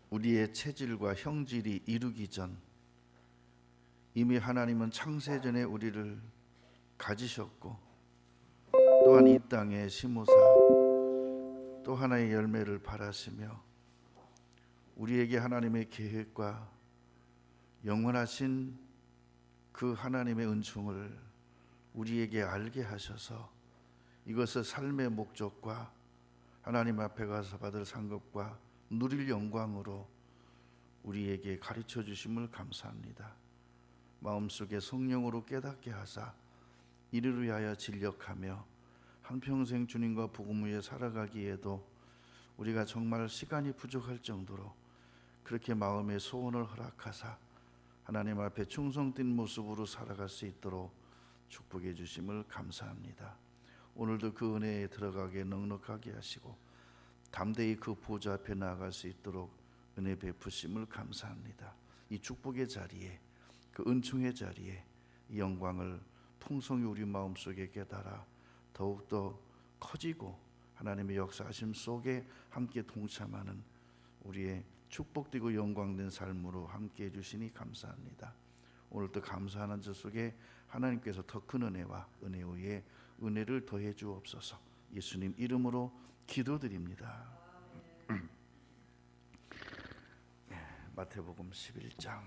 우리의 체질과 형질이 이루기 전 이미 하나님은 창세전에 우리를 가지셨고, 또한 이 땅에 심으사 또 하나의 열매를 바라시며 우리에게 하나님의 계획과 영원하신 그 하나님의 은총을 우리에게 알게 하셔서 이것을 삶의 목적과 하나님 앞에 가서 받을 상급과 누릴 영광으로 우리에게 가르쳐 주심을 감사합니다. 마음속에 성령으로 깨닫게 하사 이를 위하여 진력하며 한평생 주님과 복음 위에 살아가기에도 우리가 정말 시간이 부족할 정도로 그렇게 마음의 소원을 허락하사 하나님 앞에 충성된 모습으로 살아갈 수 있도록 축복해 주심을 감사합니다. 오늘도 그 은혜에 들어가게 넉넉하게 하시고 담대히 그 보좌 앞에 나아갈 수 있도록 은혜 베푸심을 감사합니다. 이 축복의 자리에, 그 은총의 자리에 이 영광을 풍성히 우리 마음속에 깨달아 더욱더 커지고 하나님의 역사하심 속에 함께 동참하는 우리의 축복되고 영광된 삶으로 함께 해주시니 감사합니다. 오늘도 감사하는 저 속에 하나님께서 더 큰 은혜와 은혜 위에 은혜를 더해 주옵소서. 예수님 이름으로 기도드립니다. 마태복음 11장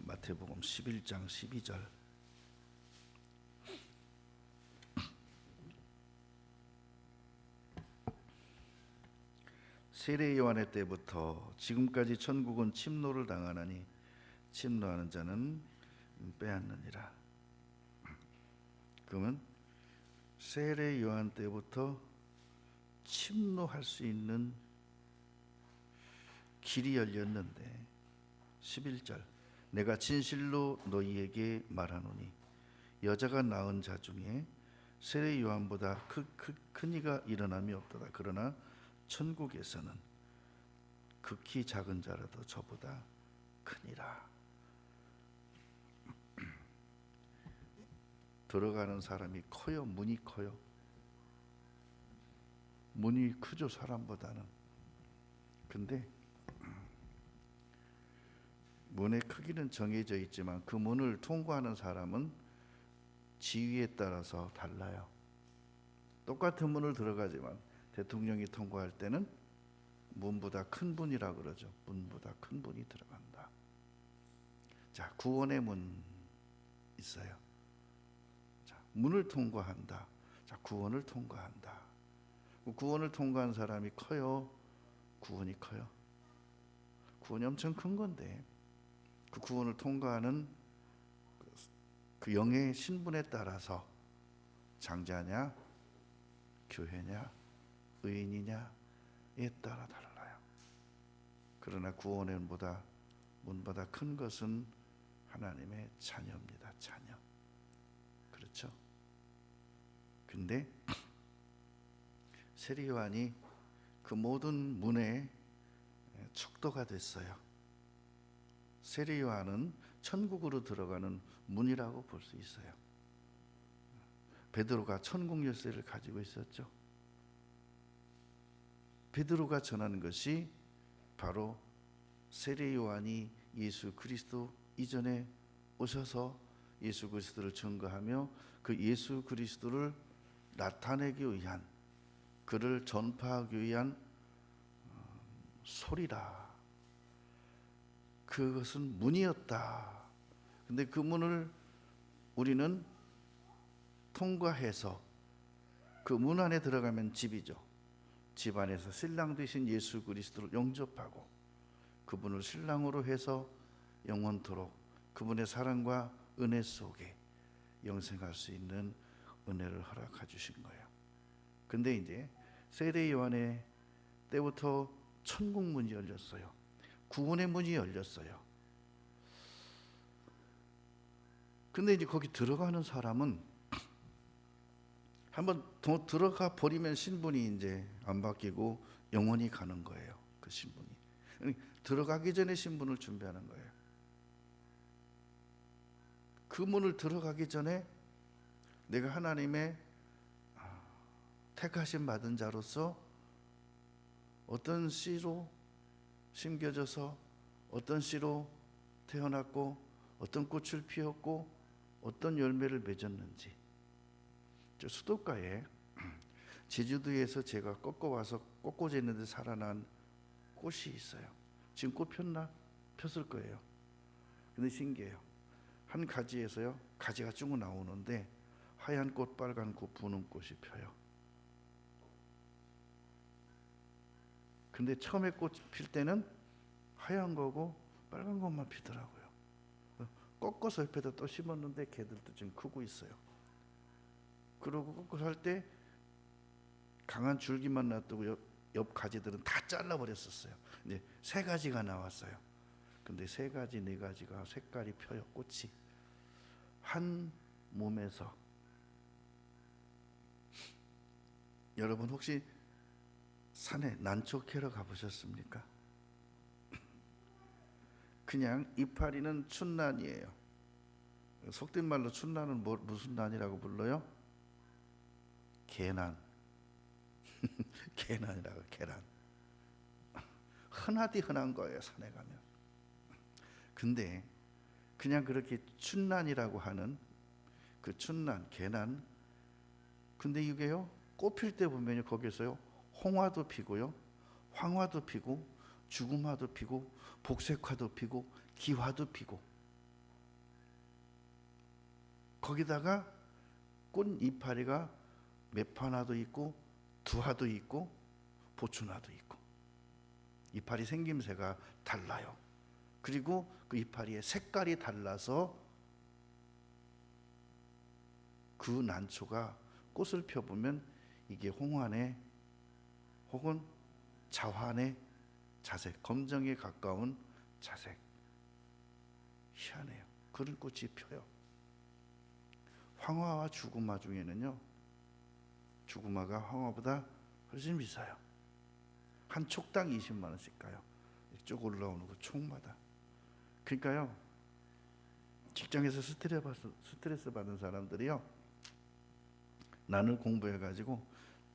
마태복음 11장 12절. 세례 요한의 때부터 지금까지 천국은 침노를 당하나니 침노하는 자는 빼앗느니라. 그러면 세례 요한 때부터 침노할 수 있는 길이 열렸는데 11절, 내가 진실로 너희에게 말하노니 여자가 낳은 자 중에 세례 요한보다 큰 이가 일어남이 없도다. 그러나 천국에서는 극히 작은 자라도 저보다 크니라. 들어가는 사람이 커요? 문이 커요? 문이 크죠, 사람보다는. 근데 문의 크기는 정해져 있지만 그 문을 통과하는 사람은 지위에 따라서 달라요. 똑같은 문을 들어가지만 대통령이 통과할 때는 문보다 큰 분이라 그러죠. 문보다 큰 분이 들어간다. 자, 구원의 문 있어요. 자, 문을 통과한다. 자, 구원을 통과한다. 구원을 통과한 사람이 커요? 구원이 커요? 구원이 엄청 큰 건데 그 구원을 통과하는 그 영의 신분에 따라서 장자냐, 교회냐, 의인이냐에 따라 달라요. 그러나 구원의 문보다 큰 것은 하나님의 자녀입니다. 자녀. 그렇죠? 근데 세례 요한이 그 모든 문에 척도가 됐어요. 세례 요한은 천국으로 들어가는 문이라고 볼 수 있어요. 베드로가 천국 열쇠를 가지고 있었죠. 베드로가 전하는 것이 바로 세례 요한이 예수 그리스도 이전에 오셔서 예수 그리스도를 증거하며 그 예수 그리스도를 나타내기 위한, 그를 전파하기 위한 소리라. 그것은 문이었다. 근데 그 문을 우리는 통과해서 그 문 안에 들어가면 집이죠. 집 안에서 신랑 되신 예수 그리스도를 영접하고 그분을 신랑으로 해서 영원토록 그분의 사랑과 은혜 속에 영생할 수 있는 은혜를 허락해 주신 거예요. 근데 이제 세례 요한의 때부터 천국 문이 열렸어요. 구원의 문이 열렸어요. 근데 이제 거기 들어가는 사람은 한번 더 들어가 버리면 신분이 이제 안 바뀌고 영원히 가는 거예요. 그 신분이. 들어가기 전에 신분을 준비하는 거예요. 그 문을 들어가기 전에 내가 하나님의 택하심 받은 자로서 어떤 씨로 심겨져서 어떤 씨로 태어났고 어떤 꽃을 피웠고 어떤 열매를 맺었는지. 저 수도가에 제주도에서 제가 꺾어와서 꺾어져 있는데 살아난 꽃이 있어요. 지금 꽃 폈나? 폈을 거예요. 근데 신기해요. 한 가지에서요 가지가 쭉 나오는데 하얀 꽃, 빨간 꽃, 부는 꽃이 펴요. 근데 처음에 꽃 필 때는 하얀 거고 빨간 것만 피더라고요. 꺾어서 옆에다 또 심었는데 걔들도 지금 크고 있어요. 그러고 꺾어서 할 때 강한 줄기만 놔두고 옆 가지들은 다 잘라버렸었어요. 이제 세 가지가 나왔어요. 근데 세 가지, 네 가지가 색깔이 펴요. 꽃이 한 몸에서. 여러분 혹시 산에 난초 캐러 가보셨습니까? 그냥 이파리는 춘난이에요. 속된 말로 춘난은 무슨 난이라고 불러요? 계란. 계란이라고. 계란. 흔하디 흔한 거예요, 산에 가면. 근데 그냥 그렇게 춘난이라고 하는 그 춘난, 계란. 근데 이게요, 꽃 필 때 보면요, 거기서요 홍화도 피고요, 황화도 피고, 죽음화도 피고, 복색화도 피고, 기화도 피고. 거기다가 꽃 이파리가 매판화도 있고, 두화도 있고, 보춘화도 있고. 이파리 생김새가 달라요. 그리고 그 이파리의 색깔이 달라서 그 난초가 꽃을 펴보면 이게 홍화네 혹은 자화네 자색, 검정에 가까운 자색. 희한해요. 그런 꽃이 펴요. 황화와 죽음화 중에는요, 죽음화가 황화보다 훨씬 비싸요. 한 촉당 20만 원씩 가요. 쭉 올라오는 거 촉마다. 그러니까요, 직장에서 스트레스 받은 사람들이요, 난을 공부해가지고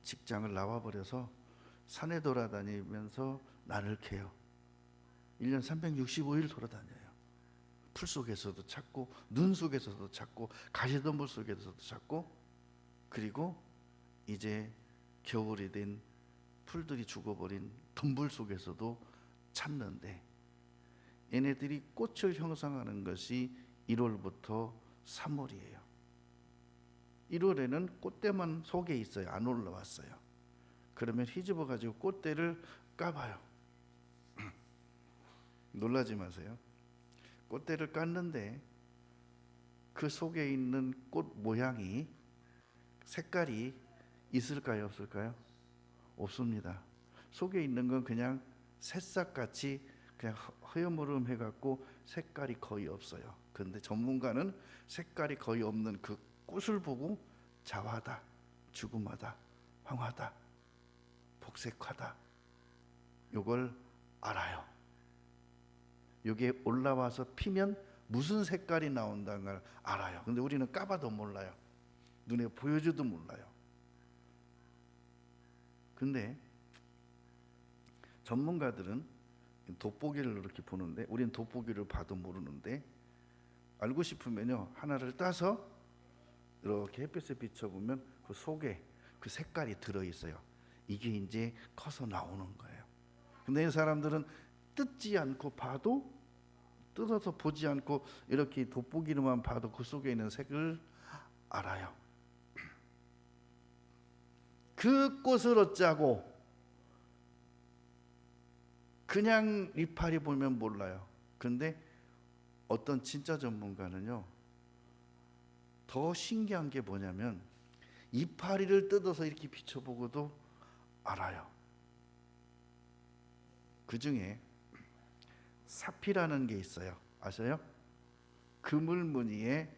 직장을 나와버려서 산에 돌아다니면서 난을 캐요. 1년 365일 돌아다녀요. 풀 속에서도 찾고, 눈 속에서도 찾고, 가시덤불 속에서도 찾고, 그리고 이제 겨울이 된 풀들이 죽어버린 덤불 속에서도 찾는데, 얘네들이 꽃을 형성하는 것이 1월부터 3월이에요. 1월에는 꽃대만 속에 있어요. 안 올라왔어요. 그러면 휘집어 가지고 꽃대를 까봐요. 놀라지 마세요. 꽃대를 깠는데 그 속에 있는 꽃 모양이, 색깔이 있을까요, 없을까요? 없습니다. 속에 있는 건 그냥 새싹같이 그냥 허여무름 해갖고 색깔이 거의 없어요. 그런데 전문가는 색깔이 거의 없는 그 꽃을 보고 자화다, 죽음하다, 황화다, 복색화다, 요걸 알아요. 요게 올라와서 피면 무슨 색깔이 나온다는 걸 알아요. 근데 우리는 까봐도 몰라요. 눈에 보여줘도 몰라요. 근데 전문가들은 돋보기를 이렇게 보는데, 우리는 돋보기를 봐도 모르는데, 알고 싶으면요, 하나를 따서 이렇게 햇빛에 비춰보면 그 속에 그 색깔이 들어있어요. 이게 이제 커서 나오는 거예요. 근데 이 사람들은 뜯지 않고 봐도, 뜯어서 보지 않고 이렇게 돋보기로만 봐도 그 속에 있는 색을 알아요. 그 꽃을 어쩌고 그냥 이파리 보면 몰라요. 근데 어떤 진짜 전문가는요, 더 신기한 게 뭐냐면 이파리를 뜯어서 이렇게 비춰보고도 알아요. 그 중에 사피라는 게 있어요. 아세요? 그물 무늬의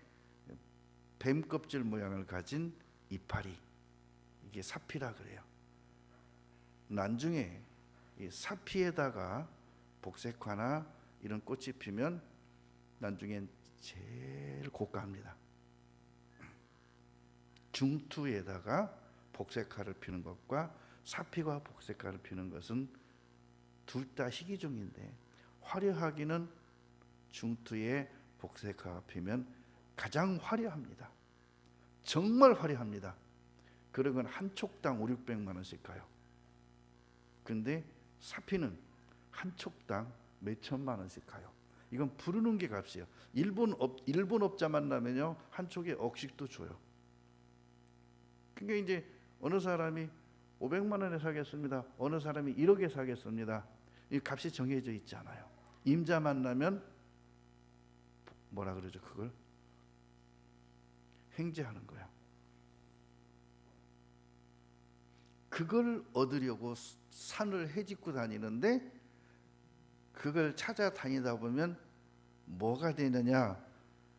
뱀 껍질 모양을 가진 이파리, 이게 사피라 그래요. 나중에 이 사피에다가 복색화나 이런 꽃이 피면 나중엔 제일 고가합니다. 중투에다가 복색화를 피는 것과 사피가 복색화를 피는 것은 둘 다 희귀종인데, 화려하기는 중투에 복색화가 피면 가장 화려합니다. 정말 화려합니다. 그런 건 한 촉당 5, 600만 원씩 가요. 근데 사피는 한 촉당 몇 천만 원씩 가요. 이건 부르는 게 값이에요. 일본 업자 만나면요, 한 촉에 억씩도 줘요. 그러니까 이제 어느 사람이 500만 원에 사겠습니다. 어느 사람이 1억에 사겠습니다. 이 값이 정해져 있잖아요. 임자 만나면 뭐라 그러죠? 그걸 횡재하는 거야. 그걸 얻으려고 산을 헤집고 다니는데, 그걸 찾아다니다 보면 뭐가 되느냐?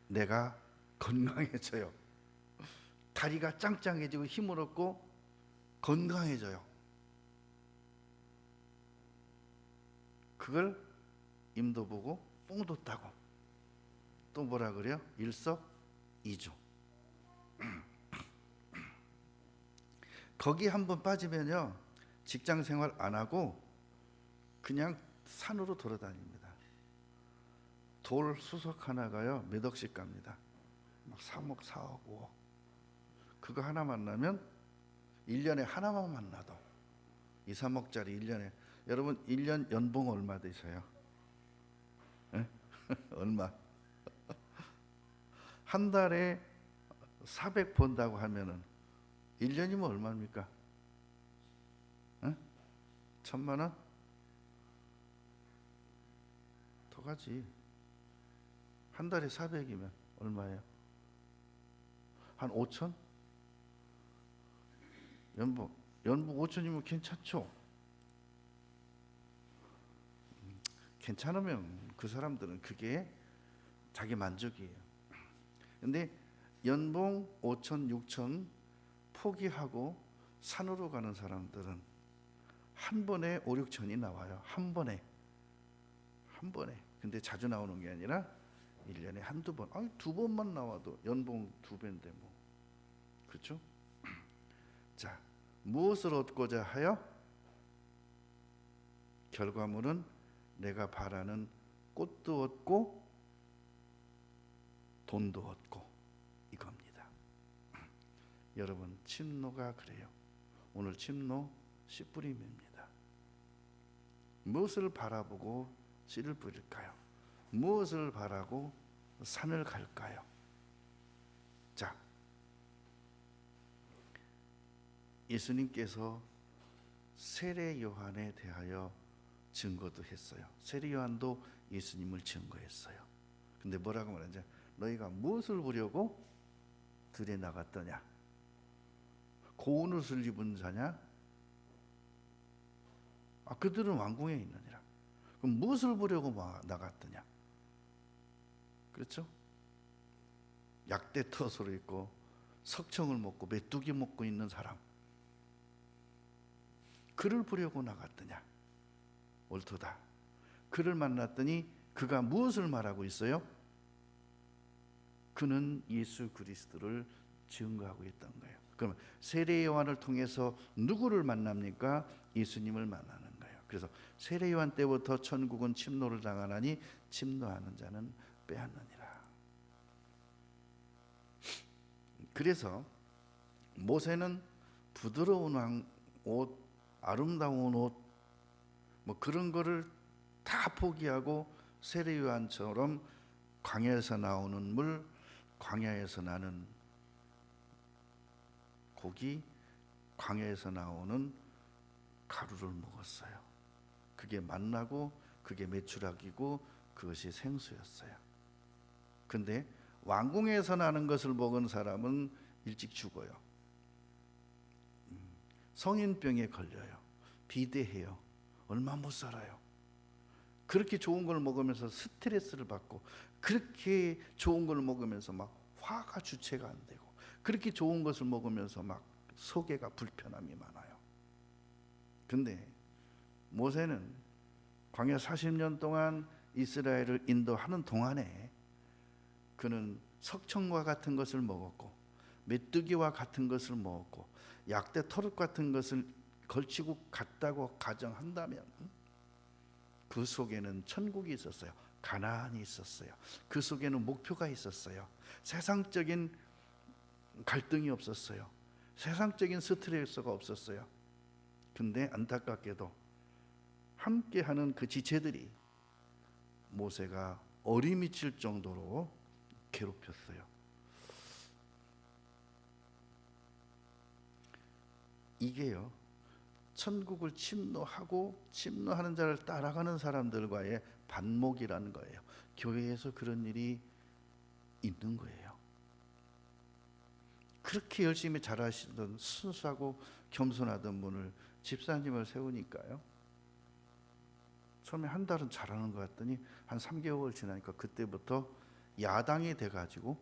내가 건강해져요. 다리가 짱짱해지고 힘을 얻고 건강해져요. 그걸 임도 보고 뽕도 따고 또 뭐라 그래요? 일석이조. 거기 한번 빠지면요, 직장 생활 안 하고 그냥 산으로 돌아다닙니다. 돌 수석 하나가요 몇 억씩 갑니다. 막 3억, 4억, 5억. 그거 하나 만나면 1년에 하나만 만나도 2, 3억짜리 1년에. 여러분 1년 연봉 얼마 되세요? 얼마? 한 달에 400 번다고 하면은 1년이면 얼마입니까? 1,000만 원? 더 가지. 한 달에 400이면 얼마예요? 한 5천? 연봉 5천이면 괜찮죠? 괜찮으면 그 사람들은 그게 자기 만족이에요. 근데 연봉 5천, 6천 포기하고 산으로 가는 사람들은 한 번에 5, 6천이 나와요. 한 번에. 근데 자주 나오는 게 아니라 1년에 한두 번. 아니, 두 번만 나와도 연봉 2배인데 뭐. 그렇죠? 자, 무엇을 얻고자 하여? 결과물은 내가 바라는 꽃도 얻고 돈도 얻고 이겁니다. 여러분, 침노가 그래요. 오늘 침노 씨 뿌림입니다. 무엇을 바라보고 씨를 뿌릴까요? 무엇을 바라고 산을 갈까요? 자, 예수님께서 세례 요한에 대하여 증거도 했어요. 세례 요한도 예수님을 증거했어요. 근데 뭐라고 말하죠? 너희가 무엇을 보려고 들에 나갔더냐? 고운 옷을 입은 자냐? 그들은 왕궁에 있느니라. 그럼 무엇을 보려고 나갔더냐? 그렇죠? 약대 텄으로 있고 석청을 먹고 메뚜기 먹고 있는 사람, 그를 보려고 나갔더냐? 옳도다. 그를 만났더니 그가 무엇을 말하고 있어요? 그는 예수 그리스도를 증거하고 있던 거예요. 그러면 세례 요한을 통해서 누구를 만납니까? 예수님을 만나는 거예요. 그래서 세례 요한 때부터 천국은 침노를 당하나니 침노하는 자는 빼앗느니라. 그래서 모세는 부드러운 옷, 아름다운 옷, 뭐 그런 거를 다 포기하고 세례 요한처럼 광야에서 나오는 물, 광야에서 나는 고기, 광야에서 나오는 가루를 먹었어요. 그게 만나고 그게 메추라기고 그것이 생수였어요. 근데 왕궁에서 나는 것을 먹은 사람은 일찍 죽어요. 성인병에 걸려요. 비대해요. 얼마 못 살아요. 그렇게 좋은 걸 먹으면서 스트레스를 받고, 그렇게 좋은 걸 먹으면서 막 화가 주체가 안 되고, 그렇게 좋은 것을 먹으면서 막 속에가 불편함이 많아요. 근데 모세는 광야 40년 동안 이스라엘을 인도하는 동안에 그는 석청과 같은 것을 먹었고 메뚜기와 같은 것을 먹었고 약대 털옷 같은 것을 걸치고 갔다고 가정한다면 그 속에는 천국이 있었어요. 가나안이 있었어요. 그 속에는 목표가 있었어요. 세상적인 갈등이 없었어요. 세상적인 스트레스가 없었어요. 근데 안타깝게도 함께하는 그 지체들이 모세가 어리미칠 정도로 괴롭혔어요. 이게요, 천국을 침노하는 자를 따라가는 사람들과의 반목이라는 거예요. 교회에서 그런 일이 있는 거예요. 그렇게 열심히 잘하시던 순수하고 겸손하던 분을 집사님을 세우니까요, 처음에 한 달은 잘하는 것 같더니 한 3개월 지나니까 그때부터 야당이 돼가지고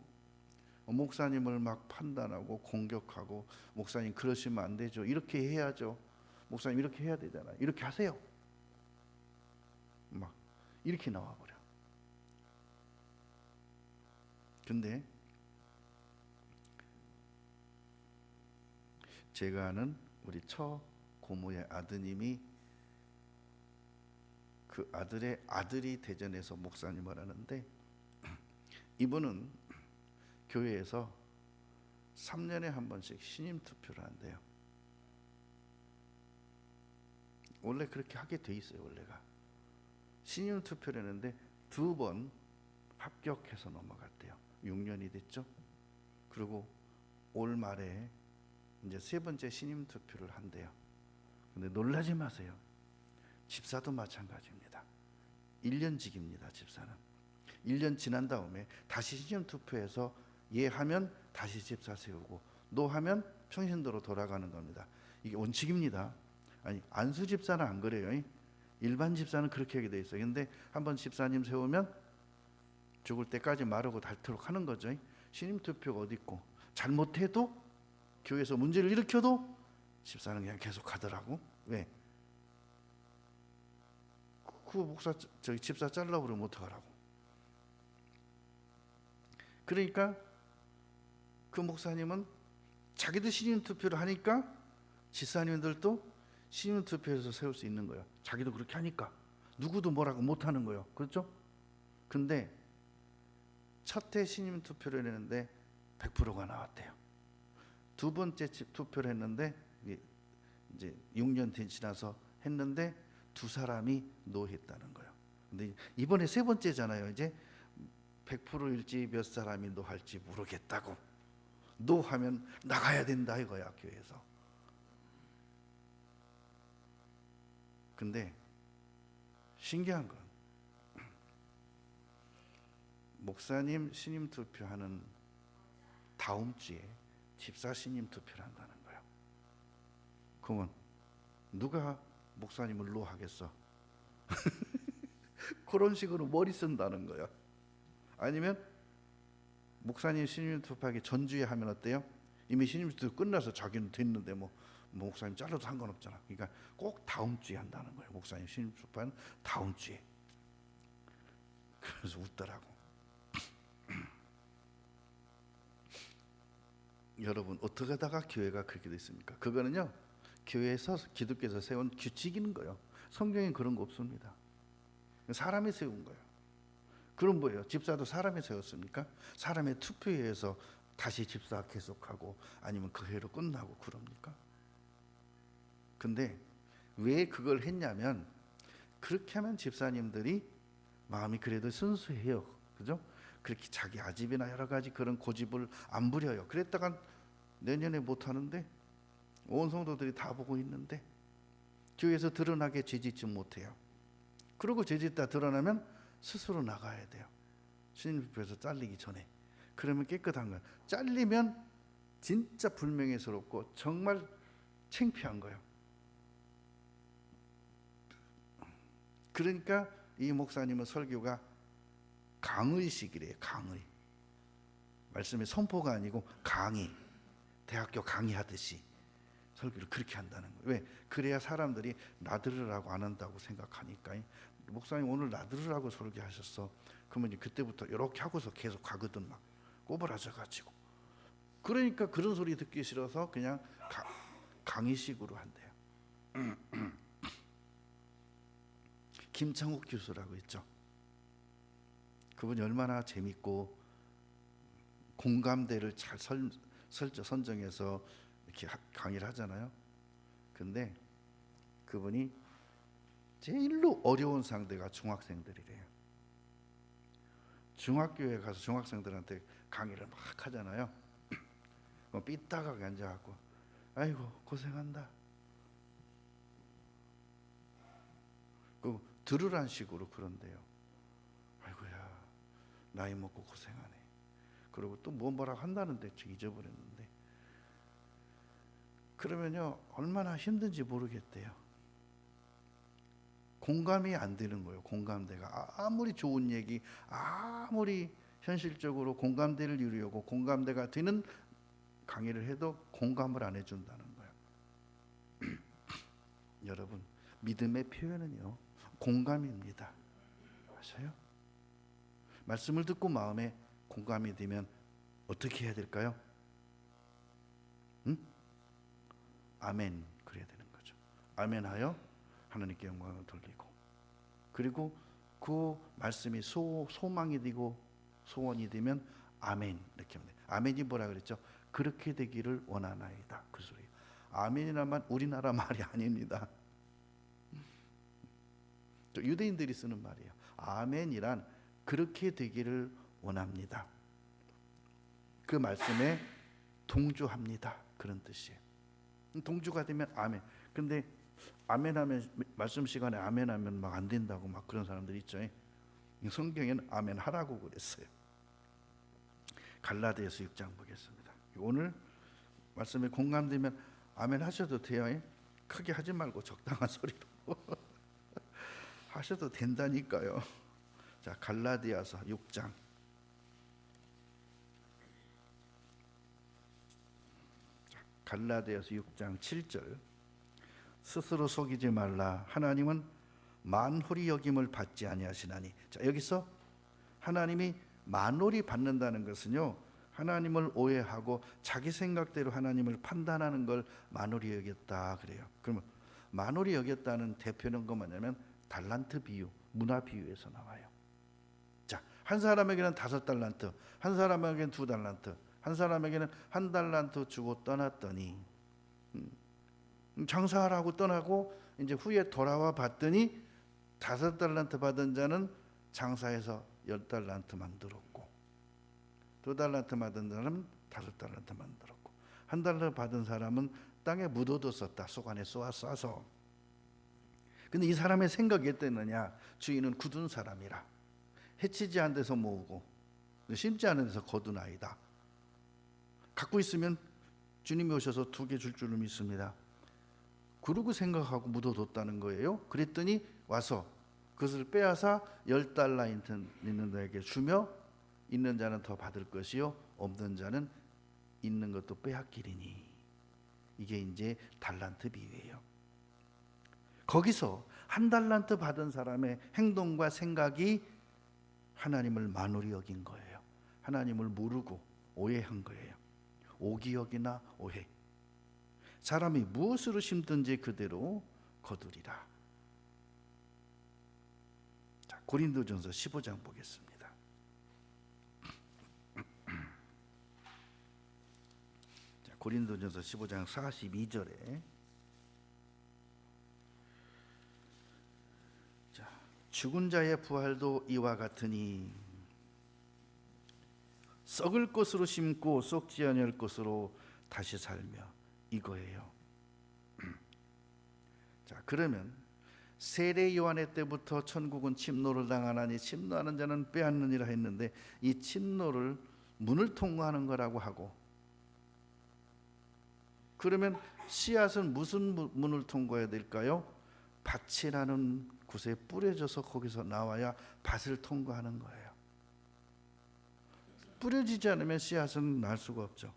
목사님을 막 판단하고 공격하고, 목사님 그러시면 안 되죠, 이렇게 해야죠, 목사님 이렇게 해야 되잖아요, 이렇게 하세요, 막 이렇게 나와버려. 근데 제가 아는 우리 처 고모의 아드님이, 그 아들의 아들이 대전에서 목사님을 하는데, 이분은 교회에서 3년에 한 번씩 신임 투표를 한대요. 원래 그렇게 하게 돼 있어요. 원래가 신임 투표를 했는데 2번 합격해서 넘어갔대요. 6년이 됐죠. 그리고 올 말에 이제 3번째 신임 투표를 한대요. 근데 놀라지 마세요. 집사도 마찬가지입니다. 1년직입니다. 집사는 1년 지난 다음에 다시 신임 투표해서 예 하면 다시 집사 세우고, 노 하면 평신도로 돌아가는 겁니다. 이게 원칙입니다. 아니, 안수 집사는 안 그래요. 일반 집사는 그렇게 하게 돼 있어요. 근데 한번 집사님 세우면 죽을 때까지 마르고 닳도록 하는 거죠. 신임 투표가 어디 있고, 잘못해도 교회에서 문제를 일으켜도 집사는 그냥 계속 하더라고. 왜? 그 목사 저기 집사 잘라고 그러면 어떡하라고. 그러니까 그 목사님은 자기도 신임 투표를 하니까 집사님들도 신임 투표에서 세울 수 있는 거예요. 자기도 그렇게 하니까 누구도 뭐라고 못 하는 거예요. 그렇죠? 근데 첫 해 신임 투표를 했는데 100%가 나왔대요. 2번째 투표를 했는데 이제 6년 지나서 했는데 2사람이 노했다는 거예요. 근데 이번에 3번째잖아요. 이제 100%일지 몇 사람이 노할지 모르겠다고, 노하면 나가야 된다 이거야, 교회에서. 근데 신기한 건 목사님 신임 투표하는 다음 주에 집사 신임 투표를 한다는 거예요. 그러면 누가 목사님을 노하겠어? 그런 식으로 머리 쓴다는 거예요. 아니면 목사님 신임 투표하기 전주에 하면 어때요? 이미 신임 투표 끝나서 자기는 됐는데 뭐 목사님 잘라도 상관없잖아. 그러니까 꼭 다음 주에 한다는 거예요. 목사님 신임 투표는 다음 주에. 그래서 웃더라고. 여러분, 어떻게 하다가 교회가 그렇게 됐습니까? 그거는요, 교회에서 기독교에서 세운 규칙인 거예요. 성경에 그런 거 없습니다. 사람이 세운 거예요. 그럼 뭐예요? 집사도 사람이 세웠습니까? 사람의 투표에 의해서 다시 집사 계속하고 아니면 그 해로 끝나고 그럽니까? 근데 왜 그걸 했냐면, 그렇게 하면 집사님들이 마음이 그래도 순수해요. 그죠? 그렇게 자기 아집이나 여러 가지 그런 고집을 안 부려요. 그랬다가 내년에 못 하는데 온 성도들이 다 보고 있는데 교회에서 드러나게 죄짓지 못해요. 그리고 죄짓다 드러나면 스스로 나가야 돼요. 신임투표에서 잘리기 전에. 그러면 깨끗한 거예요. 잘리면 진짜 불명예스럽고 정말 창피한 거예요. 그러니까 이 목사님은 설교가 강의식이래요. 강의. 말씀의 선포가 아니고 강의. 대학교 강의하듯이 설교를 그렇게 한다는 거예요. 왜? 그래야 사람들이 나들으라고 안 한다고 생각하니까. 목사님 오늘 나들으라고 설교하셨어. 그러면 그때부터 이렇게 하고서 계속 가거든. 막 꼬부라져 가지고. 그러니까 그런 소리 듣기 싫어서 그냥 강의식으로 한대요. 김창욱 교수라고 있죠. 그분이 얼마나 재밌고 공감대를 잘 선정해서 이렇게 강의를 하잖아요. 근데 그분이 제일로 어려운 상대가 중학생들이래요. 중학교에 가서 중학생들한테 강의를 막 하잖아요. 삐딱하게 앉아갖고 아이고 고생한다. 그 들으란 식으로 그런데요. 아이고야 나이 먹고 고생하네. 그리고 또 뭐라고 한다는데 잊어버렸는데. 그러면요 얼마나 힘든지 모르겠대요. 공감이 안 되는 거예요. 공감대가 아무리 좋은 얘기, 아무리 현실적으로 공감대를 이루려고 공감대가 되는 강의를 해도 공감을 안 해준다는 거예요. 여러분 믿음의 표현은요 공감입니다. 아셔요? 말씀을 듣고 마음에 공감이 되면 어떻게 해야 될까요? 응? 아멘 그래야 되는 거죠. 아멘하여 하나님께 영광을 돌리고, 그리고 그 말씀이 소망이 되고 소원이 되면 아멘 이렇게 하면 돼요. 아멘이 뭐라 그랬죠? 그렇게 되기를 원하나이다. 그 소리예요. 아멘이라면 우리나라 말이 아닙니다. 유대인들이 쓰는 말이에요. 아멘이란 그렇게 되기를 원합니다. 그 말씀에 동조합니다. 그런 뜻이에요. 동조가 되면 아멘. 근데 아멘하면 말씀 시간에 아멘하면 막 안 된다고 막 그런 사람들 있죠. 성경에는 아멘 하라고 그랬어요. 갈라디아서 6장 보겠습니다. 오늘 말씀에 공감되면 아멘 하셔도 돼요. 크게 하지 말고 적당한 소리로 하셔도 된다니까요. 자, 갈라디아서 6장 갈라디아서 6장 7절. 스스로 속이지 말라. 하나님은 만홀히 여김을 받지 아니하시나니. 자, 여기서 하나님이 만홀히 받는다는 것은요, 하나님을 오해하고 자기 생각대로 하나님을 판단하는 걸 만홀히 여겼다 그래요. 그러면 만홀히 여겼다는 대표는 뭐냐면 달란트 비유, 문화 비유에서 나와요. 자, 한 사람에게는 5달란트, 한 사람에게는 2달란트, 한 사람에게는 1달란트 주고 떠났더니 장사하라고 떠나고 이제 후에 돌아와 봤더니 5달란트 받은 자는 장사해서 10달란트 만들었고, 2달란트 받은 사람은 5달란트 만들었고, 1달란트 받은 사람은 땅에 묻어뒀었다. 속 안에 쏘아서. 근데 이 사람의 생각이 어땠느냐? 주인은 굳은 사람이라 해치지 않은 데서 모으고 심지 않은 데서 거둔 아이다. 갖고 있으면 주님이 오셔서 2개 줄 줄을 믿습니다. 그러고 생각하고 묻어뒀다는 거예요. 그랬더니 와서 그것을 빼앗아 10달란트 있는 자에게 주며 있는 자는 더 받을 것이요 없는 자는 있는 것도 빼앗기리니. 이게 이제 달란트 비유예요. 거기서 1달란트 받은 사람의 행동과 생각이 하나님을 만홀히 여긴 거예요. 하나님을 모르고 오해한 거예요. 오기여기나 오해. 사람이 무엇으로 심든지 그대로 거두리라. 자, 고린도전서 15장 보겠습니다. 자, 고린도전서 15장 42절에 자, 죽은 자의 부활도 이와 같으니 썩을 것으로 심고 썩지 아니할 것으로 다시 살며, 이거예요. 자, 그러면 세례 요한의 때부터 천국은 침노를 당하나니 침노하는 자는 빼앗느니라 했는데, 이 침노를 문을 통과하는 거라고 하고, 그러면 씨앗은 무슨 문을 통과해야 될까요? 밭이라는 곳에 뿌려져서 거기서 나와야 밭을 통과하는 거예요. 뿌려지지 않으면 씨앗은 날 수가 없죠.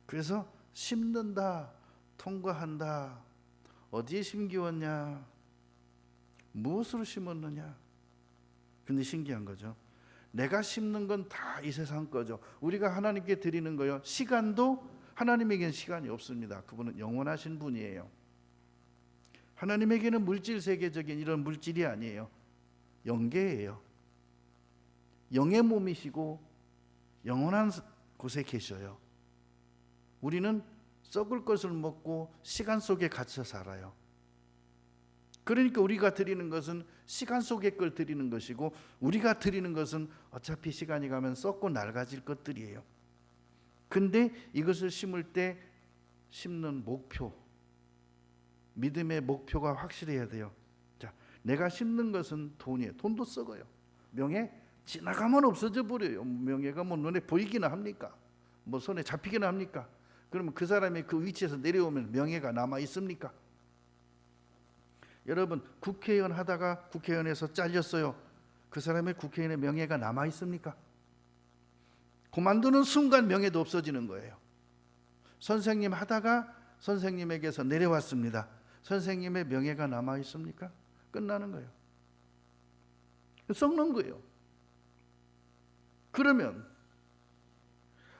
그래서 심는다, 통과한다. 어디에 심기웠냐? 무엇으로 심었느냐? 근데 신기한 거죠. 내가 심는 건 다 이 세상 거죠. 우리가 하나님께 드리는 거요, 시간도 하나님에게는 시간이 없습니다. 그분은 영원하신 분이에요. 하나님에게는 물질 세계적인 이런 물질이 아니에요. 영계예요. 영의 몸이시고 영원한 곳에 계셔요. 우리는 썩을 것을 먹고 시간 속에 갇혀 살아요. 그러니까 우리가 드리는 것은 시간 속의 걸 드리는 것이고, 우리가 드리는 것은 어차피 시간이 가면 썩고 낡아질 것들이에요. 근데 이것을 심을 때 심는 목표, 믿음의 목표가 확실해야 돼요. 자, 내가 심는 것은 돈이에요. 돈도 썩어요. 명예 지나가면 없어져 버려요. 명예가 뭐 눈에 보이기나 합니까? 뭐 손에 잡히기나 합니까? 그러면 그 사람이 그 위치에서 내려오면 명예가 남아 있습니까? 여러분, 국회의원 하다가 국회의원에서 잘렸어요. 그 사람의 국회의원의 명예가 남아 있습니까? 그만두는 순간 명예도 없어지는 거예요. 선생님 하다가 선생님에게서 내려왔습니다. 선생님의 명예가 남아 있습니까? 끝나는 거예요. 썩는 거예요. 그러면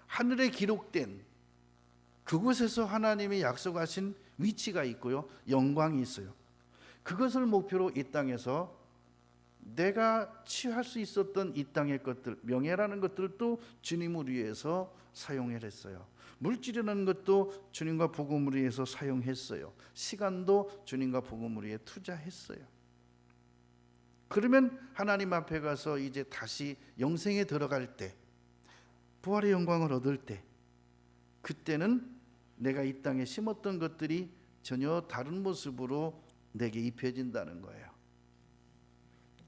하늘에 기록된 그곳에서 하나님이 약속하신 위치가 있고요, 영광이 있어요. 그것을 목표로 이 땅에서 내가 취할 수 있었던 이 땅의 것들, 명예라는 것들도 주님을 위해서 사용을 했어요. 물질이라는 것도 주님과 복음을 위해서 사용했어요. 시간도 주님과 복음을 위해 투자했어요. 그러면 하나님 앞에 가서 이제 다시 영생에 들어갈 때, 부활의 영광을 얻을 때, 그때는 내가 이 땅에 심었던 것들이 전혀 다른 모습으로 내게 입혀진다는 거예요.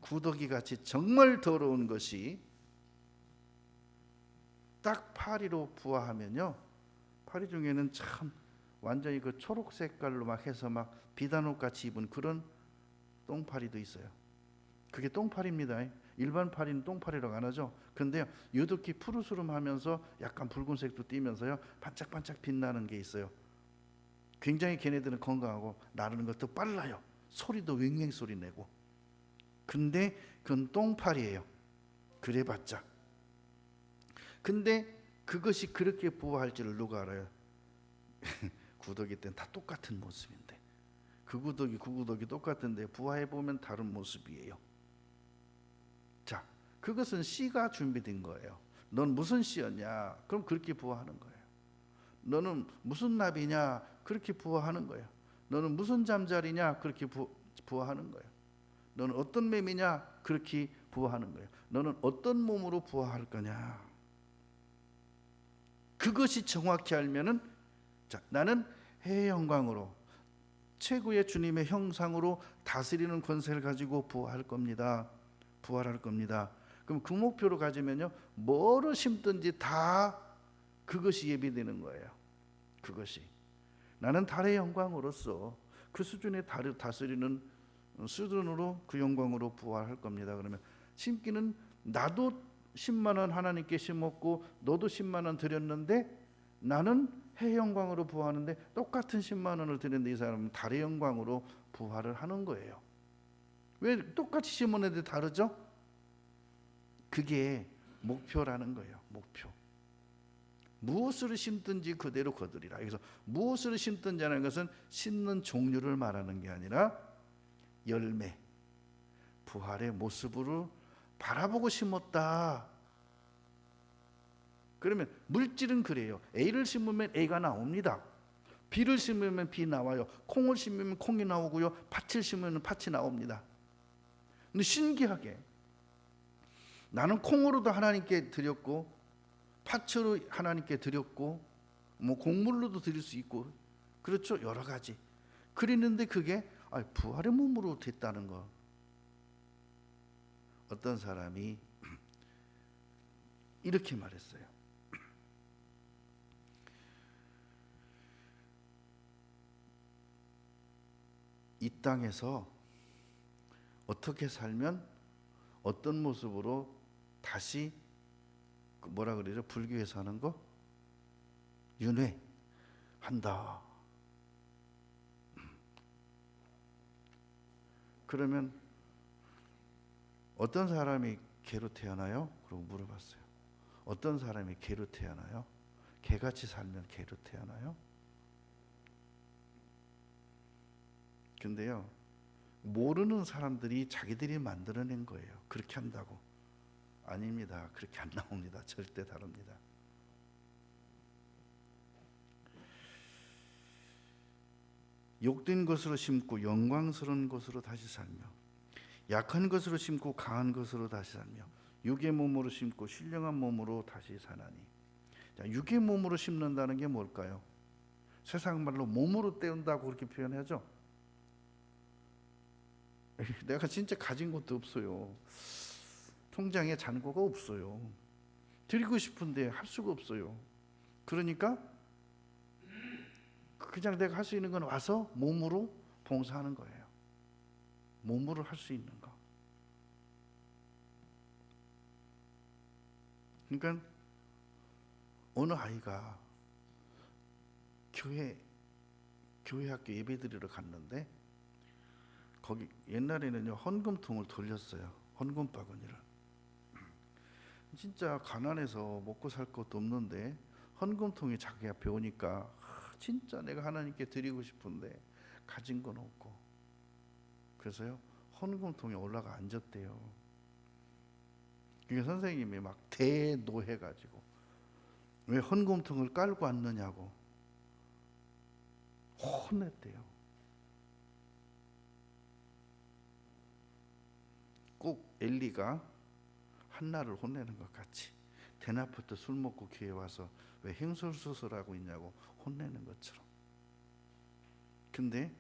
구더기 같이 정말 더러운 것이 딱 파리로 부화하면요, 파리 중에는 참 완전히 그 초록 색깔로 막 해서 막 비단옷 같이 입은 그런 똥파리도 있어요. 그게 똥파리입니다. 일반 파리는 똥파리라고 안 하죠. 근데요, 유독히 푸르스름하면서 약간 붉은색도 띠면서요, 반짝반짝 빛나는 게 있어요. 굉장히 걔네들은 건강하고 나르는 것도 빨라요. 소리도 웽웽 소리 내고. 근데 그건 똥파리예요. 그래봤자. 근데 그것이 그렇게 부화할 줄을 누가 알아요? 구더기 때는 다 똑같은 모습인데, 그 구더기 똑같은데 부화해보면 다른 모습이에요. 자, 그것은 씨가 준비된 거예요. 넌 무슨 씨였냐? 그럼 그렇게 부화하는 거예요. 너는 무슨 나비냐? 그렇게 부화하는 거예요. 너는 무슨 잠자리냐? 그렇게 부화하는 거예요. 너는 어떤 맴이냐? 그렇게 부화하는 거예요. 너는 어떤 몸으로 부화할 거냐? 그것이 정확히 알면은, 자, 나는 해의 영광으로 최고의 주님의 형상으로 다스리는 권세를 가지고 부활할 겁니다. 부활할 겁니다. 그럼 그 목표로 가지면요, 뭐를 심든지 다 그것이 예비되는 거예요. 그것이 나는 달의 영광으로서 그 수준의 달을 다스리는 수준으로 그 영광으로 부활할 겁니다. 그러면 심기는 나도 10만 원 하나님께 심었고 너도 10만 원 드렸는데 나는 해의 영광으로 부활하는데 똑같은 10만 원을 드렸는데 이 사람은 달의 영광으로 부활을 하는 거예요. 왜 똑같이 심었는데 다르죠? 그게 목표라는 거예요. 목표. 무엇을 심든지 그대로 거두리라. 그래서 무엇을 심든지 하는 것은 심는 종류를 말하는 게 아니라 열매, 부활의 모습으로 바라보고 심었다. 그러면 물질은 그래요. A를 심으면 A가 나옵니다. B를 심으면 B 나와요. 콩을 심으면 콩이 나오고요. 팥을 심으면 팥이 나옵니다. 근데 신기하게 나는 콩으로도 하나님께 드렸고 팥으로 하나님께 드렸고 뭐 곡물로도 드릴 수 있고 그렇죠. 여러 가지 그랬는데 그게 부활의 몸으로 됐다는 거. 어떤 사람이 이렇게 말했어요. 이 땅에서 어떻게 살면 어떤 모습으로 다시 뭐라 그러죠? 불교에서 하는 거? 윤회한다. 그러면 어떤 사람이 개로 태어나요? 그러고 물어봤어요. 어떤 사람이 개로 태어나요? 개같이 살면 개로 태어나요? 근데요, 모르는 사람들이 자기들이 만들어낸 거예요. 그렇게 한다고. 아닙니다. 그렇게 안 나옵니다. 절대 다릅니다. 욕된 것으로 심고 영광스러운 것으로 다시 살며, 약한 것으로 심고 강한 것으로 다시 살며, 육의 몸으로 심고 신령한 몸으로 다시 사나니. 자, 육의 몸으로 심는다는 게 뭘까요? 세상 말로 몸으로 때운다고 그렇게 표현하죠. 내가 진짜 가진 것도 없어요. 통장에 잔고가 없어요. 드리고 싶은데 할 수가 없어요. 그러니까 그냥 내가 할 수 있는 건 와서 몸으로 봉사하는 거예요. 몸으로 할 수 있는 거. 그러니까 어느 아이가 교회 학교 예배드리러 갔는데, 거기 옛날에는요 헌금통을 돌렸어요. 헌금 바구니를. 진짜 가난해서 먹고 살 것도 없는데 헌금통이 자기 앞에 오니까 진짜 내가 하나님께 드리고 싶은데 가진 건 없고, 그래서요 헌금통에 올라가 앉았대요. 그러니까 선생님이 막 대노해가지고 왜 헌금통을 깔고 앉느냐고 혼냈대요. 꼭 엘리가 한나를 혼내는 것 같이 대낮부터 술 먹고 교회 와서 왜 행설수설하고 있냐고 혼내는 것처럼. 근데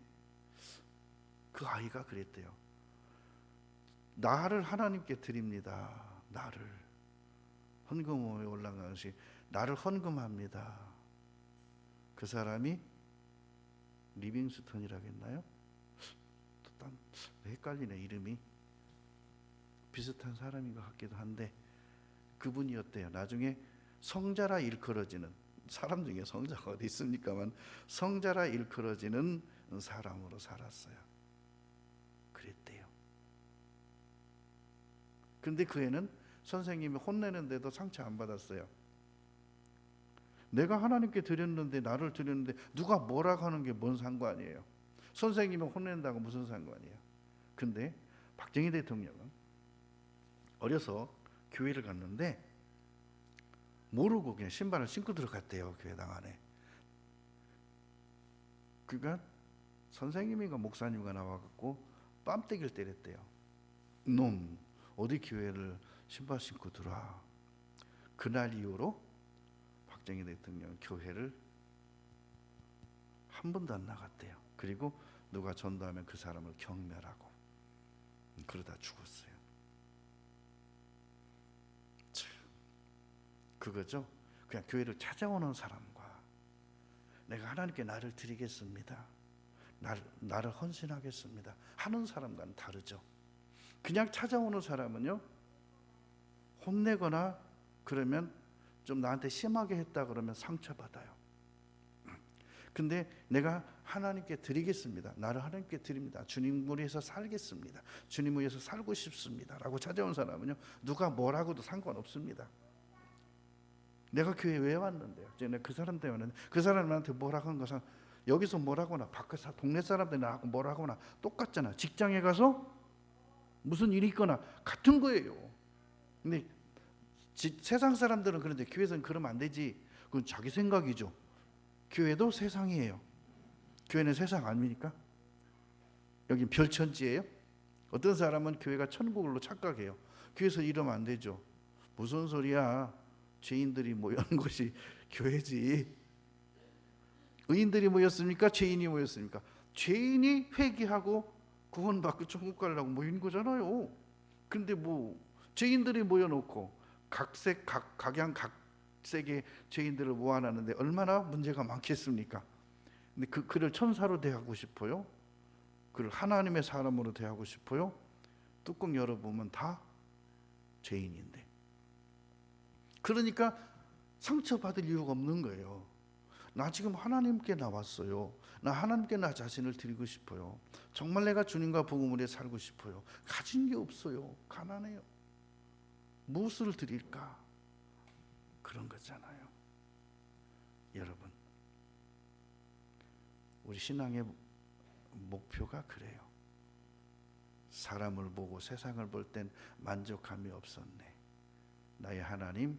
그 아이가 그랬대요. 나를 하나님께 드립니다. 나를 헌금함에 올라간 것이 나를 헌금합니다. 그 사람이 리빙스턴이라겠나요? 또 헷갈리네 이름이. 비슷한 사람인 것 같기도 한데 그분이었대요. 나중에 성자라 일컬어지는, 사람 중에 성자가 어디 있습니까만 성자라 일컬어지는 사람으로 살았어요. 그랬대요. 근데 그 애는 선생님이 혼내는데도 상처 안 받았어요. 내가 하나님께 드렸는데, 나를 드렸는데 누가 뭐라고 하는 게 뭔 상관이에요. 선생님이 혼낸다고 무슨 상관이에요. 근데 박정희 대통령은 어려서 교회를 갔는데 모르고 그냥 신발을 신고 들어갔대요. 교회당 안에. 그러니까 선생님인가 목사님가 나와갖고 뺨때기를 때렸대요. 놈 어디 교회를 신발 신고 들어와. 그날 이후로 박정희 대통령 교회를 한 번도 안 나갔대요. 그리고 누가 전도하면 그 사람을 경멸하고 그러다 죽었어요. 그거죠. 그냥 교회를 찾아오는 사람과 내가 하나님께 나를 드리겠습니다, 나를 헌신하겠습니다 하는 사람과는 다르죠. 그냥 찾아오는 사람은요 혼내거나 그러면 좀 나한테 심하게 했다 그러면 상처받아요. 근데 내가 하나님께 드리겠습니다, 나를 하나님께 드립니다, 주님을 위해서 살겠습니다, 주님을 위해서 살고 싶습니다 라고 찾아온 사람은요 누가 뭐라고도 상관없습니다. 내가 교회에 왜 왔는데요? 내가 그 사람 때문에, 그 사람한테 뭐라고 한 것은 여기서 뭐라거나 밖에 동네 사람들 나하고 뭐라거나 똑같잖아. 직장에 가서 무슨 일이 있거나 같은 거예요. 근데 세상 사람들은 그런데 교회에서는 그러면 안 되지. 그건 자기 생각이죠. 교회도 세상이에요. 교회는 세상 아닙니까? 여기 별천지예요. 어떤 사람은 교회가 천국으로 착각해요. 교회에서 이러면 안 되죠. 무슨 소리야? 죄인들이 모여는 곳이 교회지. 의인들이 모였습니까? 죄인이 모였습니까? 죄인이 회개하고 구원받고 천국 가려고 모인 거잖아요. 근데 뭐 죄인들이 모여놓고 각양각색의 죄인들을 모아놨는데 얼마나 문제가 많겠습니까? 근데 그를 천사로 대하고 싶어요? 그를 하나님의 사람으로 대하고 싶어요? 뚜껑 열어보면 다 죄인인데. 그러니까 상처받을 이유가 없는 거예요. 나 지금 하나님께 나왔어요. 나 하나님께 나 자신을 드리고 싶어요. 정말 내가 주님과 복음을 위해 살고 싶어요. 가진 게 없어요. 가난해요. 무엇을 드릴까? 그런 거잖아요. 여러분, 우리 신앙의 목표가 그래요. 사람을 보고 세상을 볼 땐 만족함이 없었네. 나의 하나님,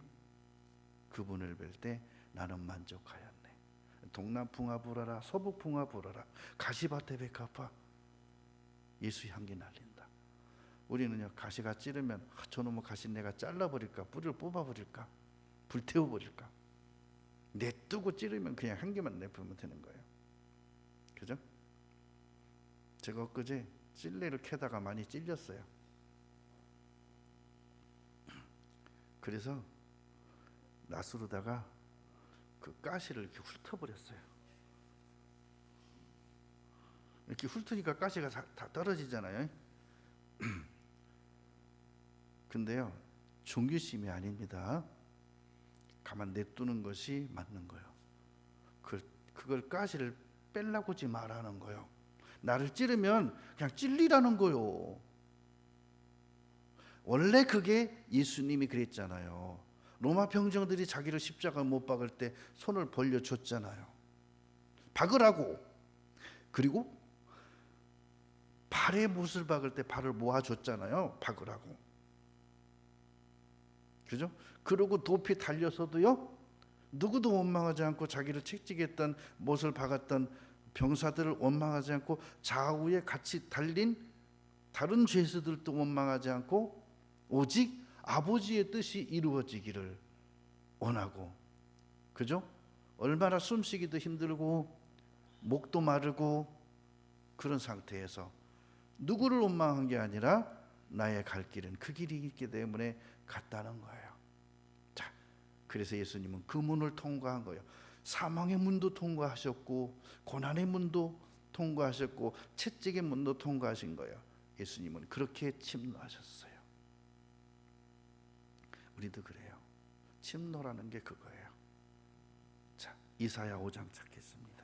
그분을 뵐 때 나는 만족하였네. 동남풍아 불어라, 서북풍아 불어라, 가시밭에 백합화, 예수 향기 날린다. 우리는요, 가시가 찌르면 저놈의 가시 내가 잘라버릴까, 뿌리를 뽑아버릴까, 불태워버릴까. 내뜨고 찌르면 그냥 한 개만 내뿜으면 되는 거예요. 그죠? 제가 엊그제 찔레를 캐다가 많이 찔렸어요. 그래서 나스로다가 그 가시를 이렇게 훑어버렸어요. 이렇게 훑으니까 가시가 다 떨어지잖아요. 근데요, 종교심이 아닙니다. 가만 냅두는 것이 맞는 거예요. 그걸 가시를 빼려고 하지 말라는 거예요. 나를 찌르면 그냥 찔리라는 거요. 원래 그게 예수님이 그랬잖아요. 로마 병정들이 자기를 십자가 못 박을 때 손을 벌려줬잖아요. 박으라고. 그리고 발에 못을 박을 때 발을 모아줬잖아요. 박으라고. 그죠? 그러고 도피 달려서도요, 누구도 원망하지 않고 자기를 책찍했던 못을 박았던 병사들을 원망하지 않고 좌우에 같이 달린 다른 죄수들도 원망하지 않고 오직 아버지의 뜻이 이루어지기를 원하고, 그죠? 얼마나 숨쉬기도 힘들고 목도 마르고 그런 상태에서 누구를 원망한 게 아니라 나의 갈 길은 그 길이 있기 때문에 갔다는 거예요. 자, 그래서 예수님은 그 문을 통과한 거예요. 사망의 문도 통과하셨고 고난의 문도 통과하셨고 채찍의 문도 통과하신 거예요. 예수님은 그렇게 침노하셨어요. 우리도 그래요. 침노라는 게 그거예요. 자, 이사야 5장 찾겠습니다.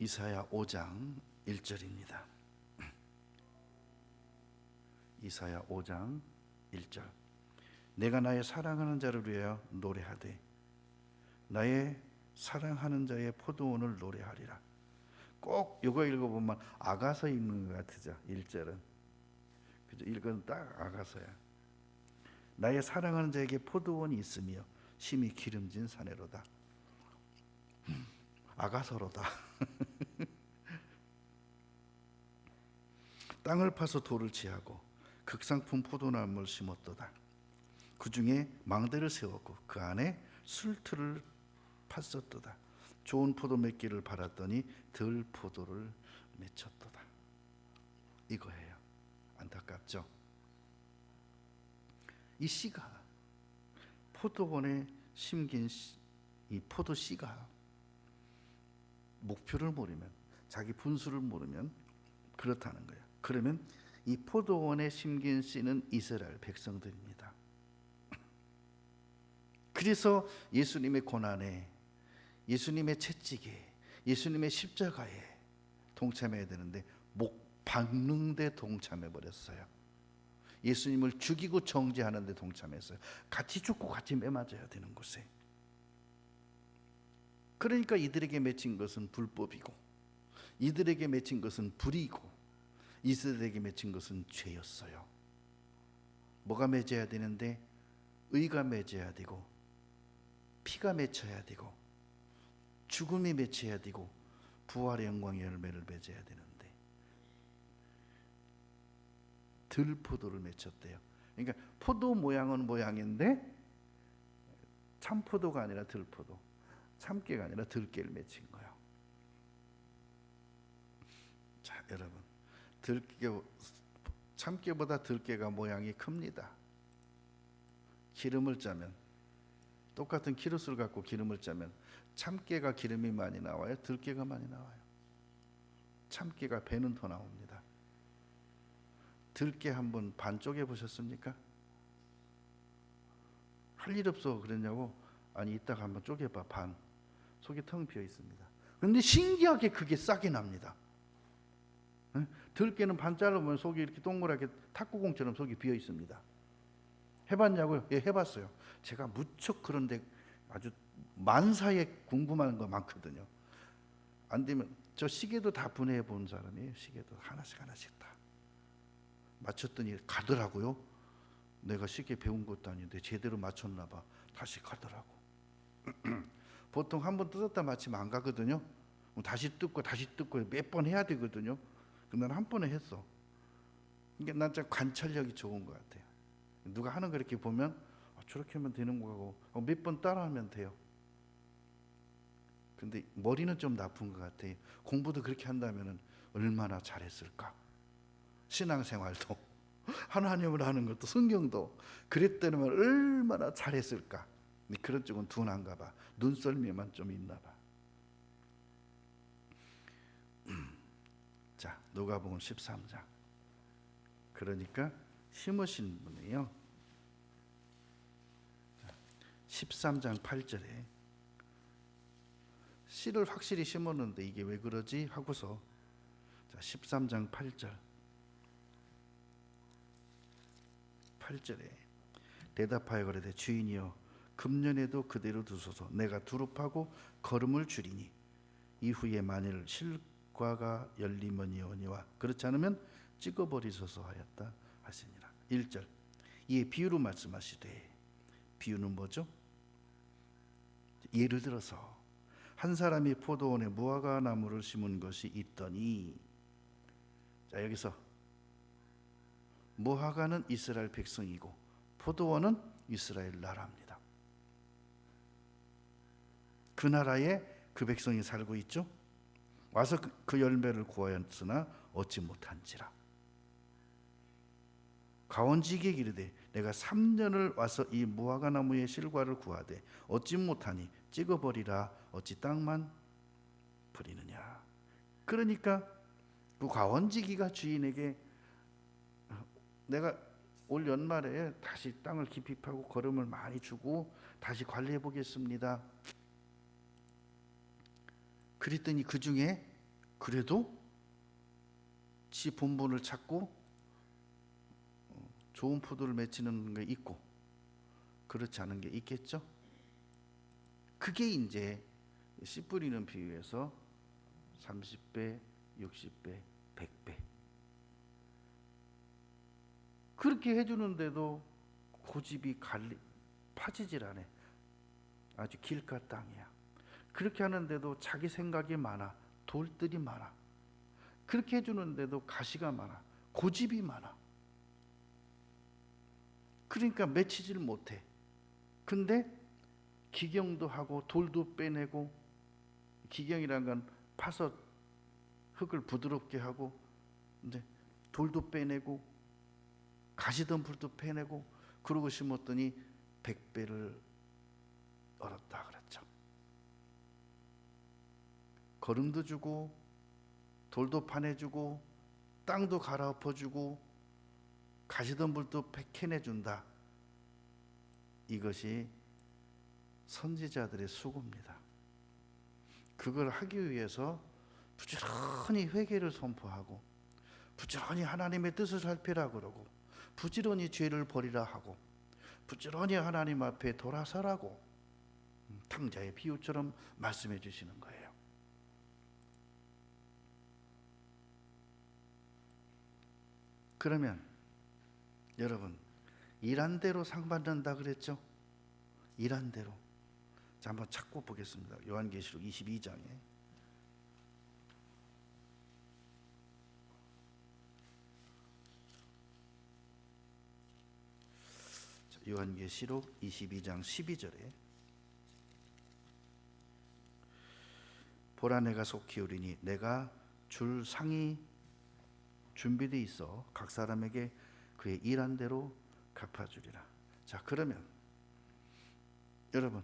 이사야 5장 1절입니다. 이사야 5장 1절. 내가 나의 사랑하는 자를 위하여 노래하되 나의 사랑하는 자의 포도원을 노래하리라. 꼭 이거 읽어보면 아가서 읽는 것 같으죠. 1절은. 그죠? 읽은 딱 아가서야. 나의 사랑하는 자에게 포도원이 있으며 심히 기름진 사내로다. 아가서로다. 땅을 파서 돌을 취하고 극상품 포도나무를 심었도다. 그 중에 망대를 세웠고 그 안에 술틀을 팠었도다. 좋은 포도 맺기를 바랐더니 덜 포도를 맺혔도다. 이거예요. 안타깝죠? 이 씨가 포도원에 심긴 이 포도 씨가 목표를 모르면, 자기 분수를 모르면 그렇다는 거예요. 그러면 이 포도원에 심긴 씨는 이스라엘 백성들입니다. 그래서 예수님의 고난에, 예수님의 채찍에, 예수님의 십자가에 동참해야 되는데 목 박는 데 동참해 버렸어요. 예수님을 죽이고 정죄하는 데 동참했어요. 같이 죽고 같이 매맞아야 되는 곳에. 그러니까 이들에게 맺힌 것은 불법이고, 이들에게 맺힌 것은 불이고, 이들에게 맺힌 것은 죄였어요. 뭐가 맺어야 되는데? 의가 맺어야 되고, 피가 맺혀야 되고, 죽음이 맺혀야 되고, 부활의 영광의 열매를 맺어야 되는데 들포도를 맺혔대요. 그러니까 포도 모양은 모양인데 참포도가 아니라 들포도, 참깨가 아니라 들깨를 맺힌 거예요. 자, 여러분, 참깨보다 들깨가 모양이 큽니다. 기름을 짜면, 똑같은 키로수를 갖고 기름을 짜면 참깨가 기름이 많이 나와요? 들깨가 많이 나와요? 참깨가 배는 더 나옵니다. 들깨 한번 반 쪼개 보셨습니까? 할 일 없어 그랬냐고. 아니 이따가 한번 쪼개봐. 반 속이 텅 비어 있습니다. 그런데 신기하게 그게 싹이 납니다. 들깨는 반 잘라보면 속이 이렇게 동그랗게 탁구공처럼 속이 비어 있습니다. 해봤냐고요? 예, 해봤어요. 제가 무척 그런데 아주 만사에 궁금한 거 많거든요. 안 되면 저 시계도 다 분해해 본 사람이에요. 시계도 하나씩 하나씩 다 맞췄더니 가더라고요. 내가 시계 배운 것도 아닌데 제대로 맞췄나 봐. 다시 가더라고. 보통 한 번 뜯었다 맞히면 안 가거든요. 다시 뜯고 몇 번 해야 되거든요. 근데 난 한 번에 했어. 이게 난 진짜 관찰력이 좋은 것 같아요. 누가 하는 거 이렇게 보면 저렇게 하면 되는 거고 몇 번 따라하면 돼요. 근데 머리는 좀 나쁜 것 같아요. 공부도 그렇게 한다면 얼마나 잘했을까. 신앙생활도 하나님을 아는 것도 성경도 그랬다면 얼마나 잘했을까. 그런 쪽은 둔한가 봐. 눈썰미만 좀 있나 봐. 자, 누가복음 13장. 그러니까 심으신 분이에요. 13장 8절에 씨를 확실히 심었는데 이게 왜 그러지 하고서, 자, 13장 8절에 대답하여 가로되 주인이여 금년에도 그대로 두소서. 내가 두릅하고 거름을 줄이니 이후에 만일 실과가 열리머니오니와 그렇지 않으면 찍어버리소서 하였다 하시니라. 1절 이에 비유로 말씀하시되, 비유는 뭐죠? 예를 들어서 한 사람이 포도원에 무화과 나무를 심은 것이 있더니, 자, 여기서 무화과는 이스라엘 백성이고 포도원은 이스라엘 나라입니다. 그 나라에 그 백성이 살고 있죠. 와서 그 열매를 구하였으나 얻지 못한지라. 가원지기에 이르되 내가 3년을 와서 이 무화과 나무의 실과를 구하되 얻지 못하니 찍어버리라. 어찌 땅만 버리느냐. 그러니까 그 가원지기가 주인에게 내가 올 연말에 다시 땅을 깊이 파고 거름을 많이 주고 다시 관리해 보겠습니다. 그랬더니 그 중에 그래도 지 본분을 찾고 좋은 포도를 맺히는 게 있고 그렇지 않은 게 있겠죠. 그게 이제 씨 뿌리는 비유에서 30배, 60배, 100배 그렇게 해주는데도 고집이 파지질 않아. 아주 길가 땅이야. 그렇게 하는데도 자기 생각이 많아. 돌들이 많아. 그렇게 해주는데도 가시가 많아. 고집이 많아. 그러니까 맺히질 못해. 근데 기경도 하고 돌도 빼내고, 기경이란 건 파서 흙을 부드럽게 하고 이제 돌도 빼내고 가시덤불도 빼내고 그러고 심었더니 100배를 얻었다 그랬죠. 거름도 주고 돌도 파내주고 땅도 갈아엎어주고 가시덤불도 캐내준다. 이것이 선지자들의 수고입니다. 그걸 하기 위해서 부지런히 회개를 선포하고 부지런히 하나님의 뜻을 살피라 그러고 부지런히 죄를 버리라 하고 부지런히 하나님 앞에 돌아서라고 탕자의 비유처럼 말씀해 주시는 거예요. 그러면 여러분, 일한 대로 상 받는다 그랬죠? 일한 대로. 자, 한번 찾고 보겠습니다. 요한계시록 22장에 요한계시록 22장 12절에 보라 내가 속히 오리니 내가 줄 상이 준비되어 있어 각 사람에게 그의 일한 대로 갚아주리라. 자, 그러면 여러분,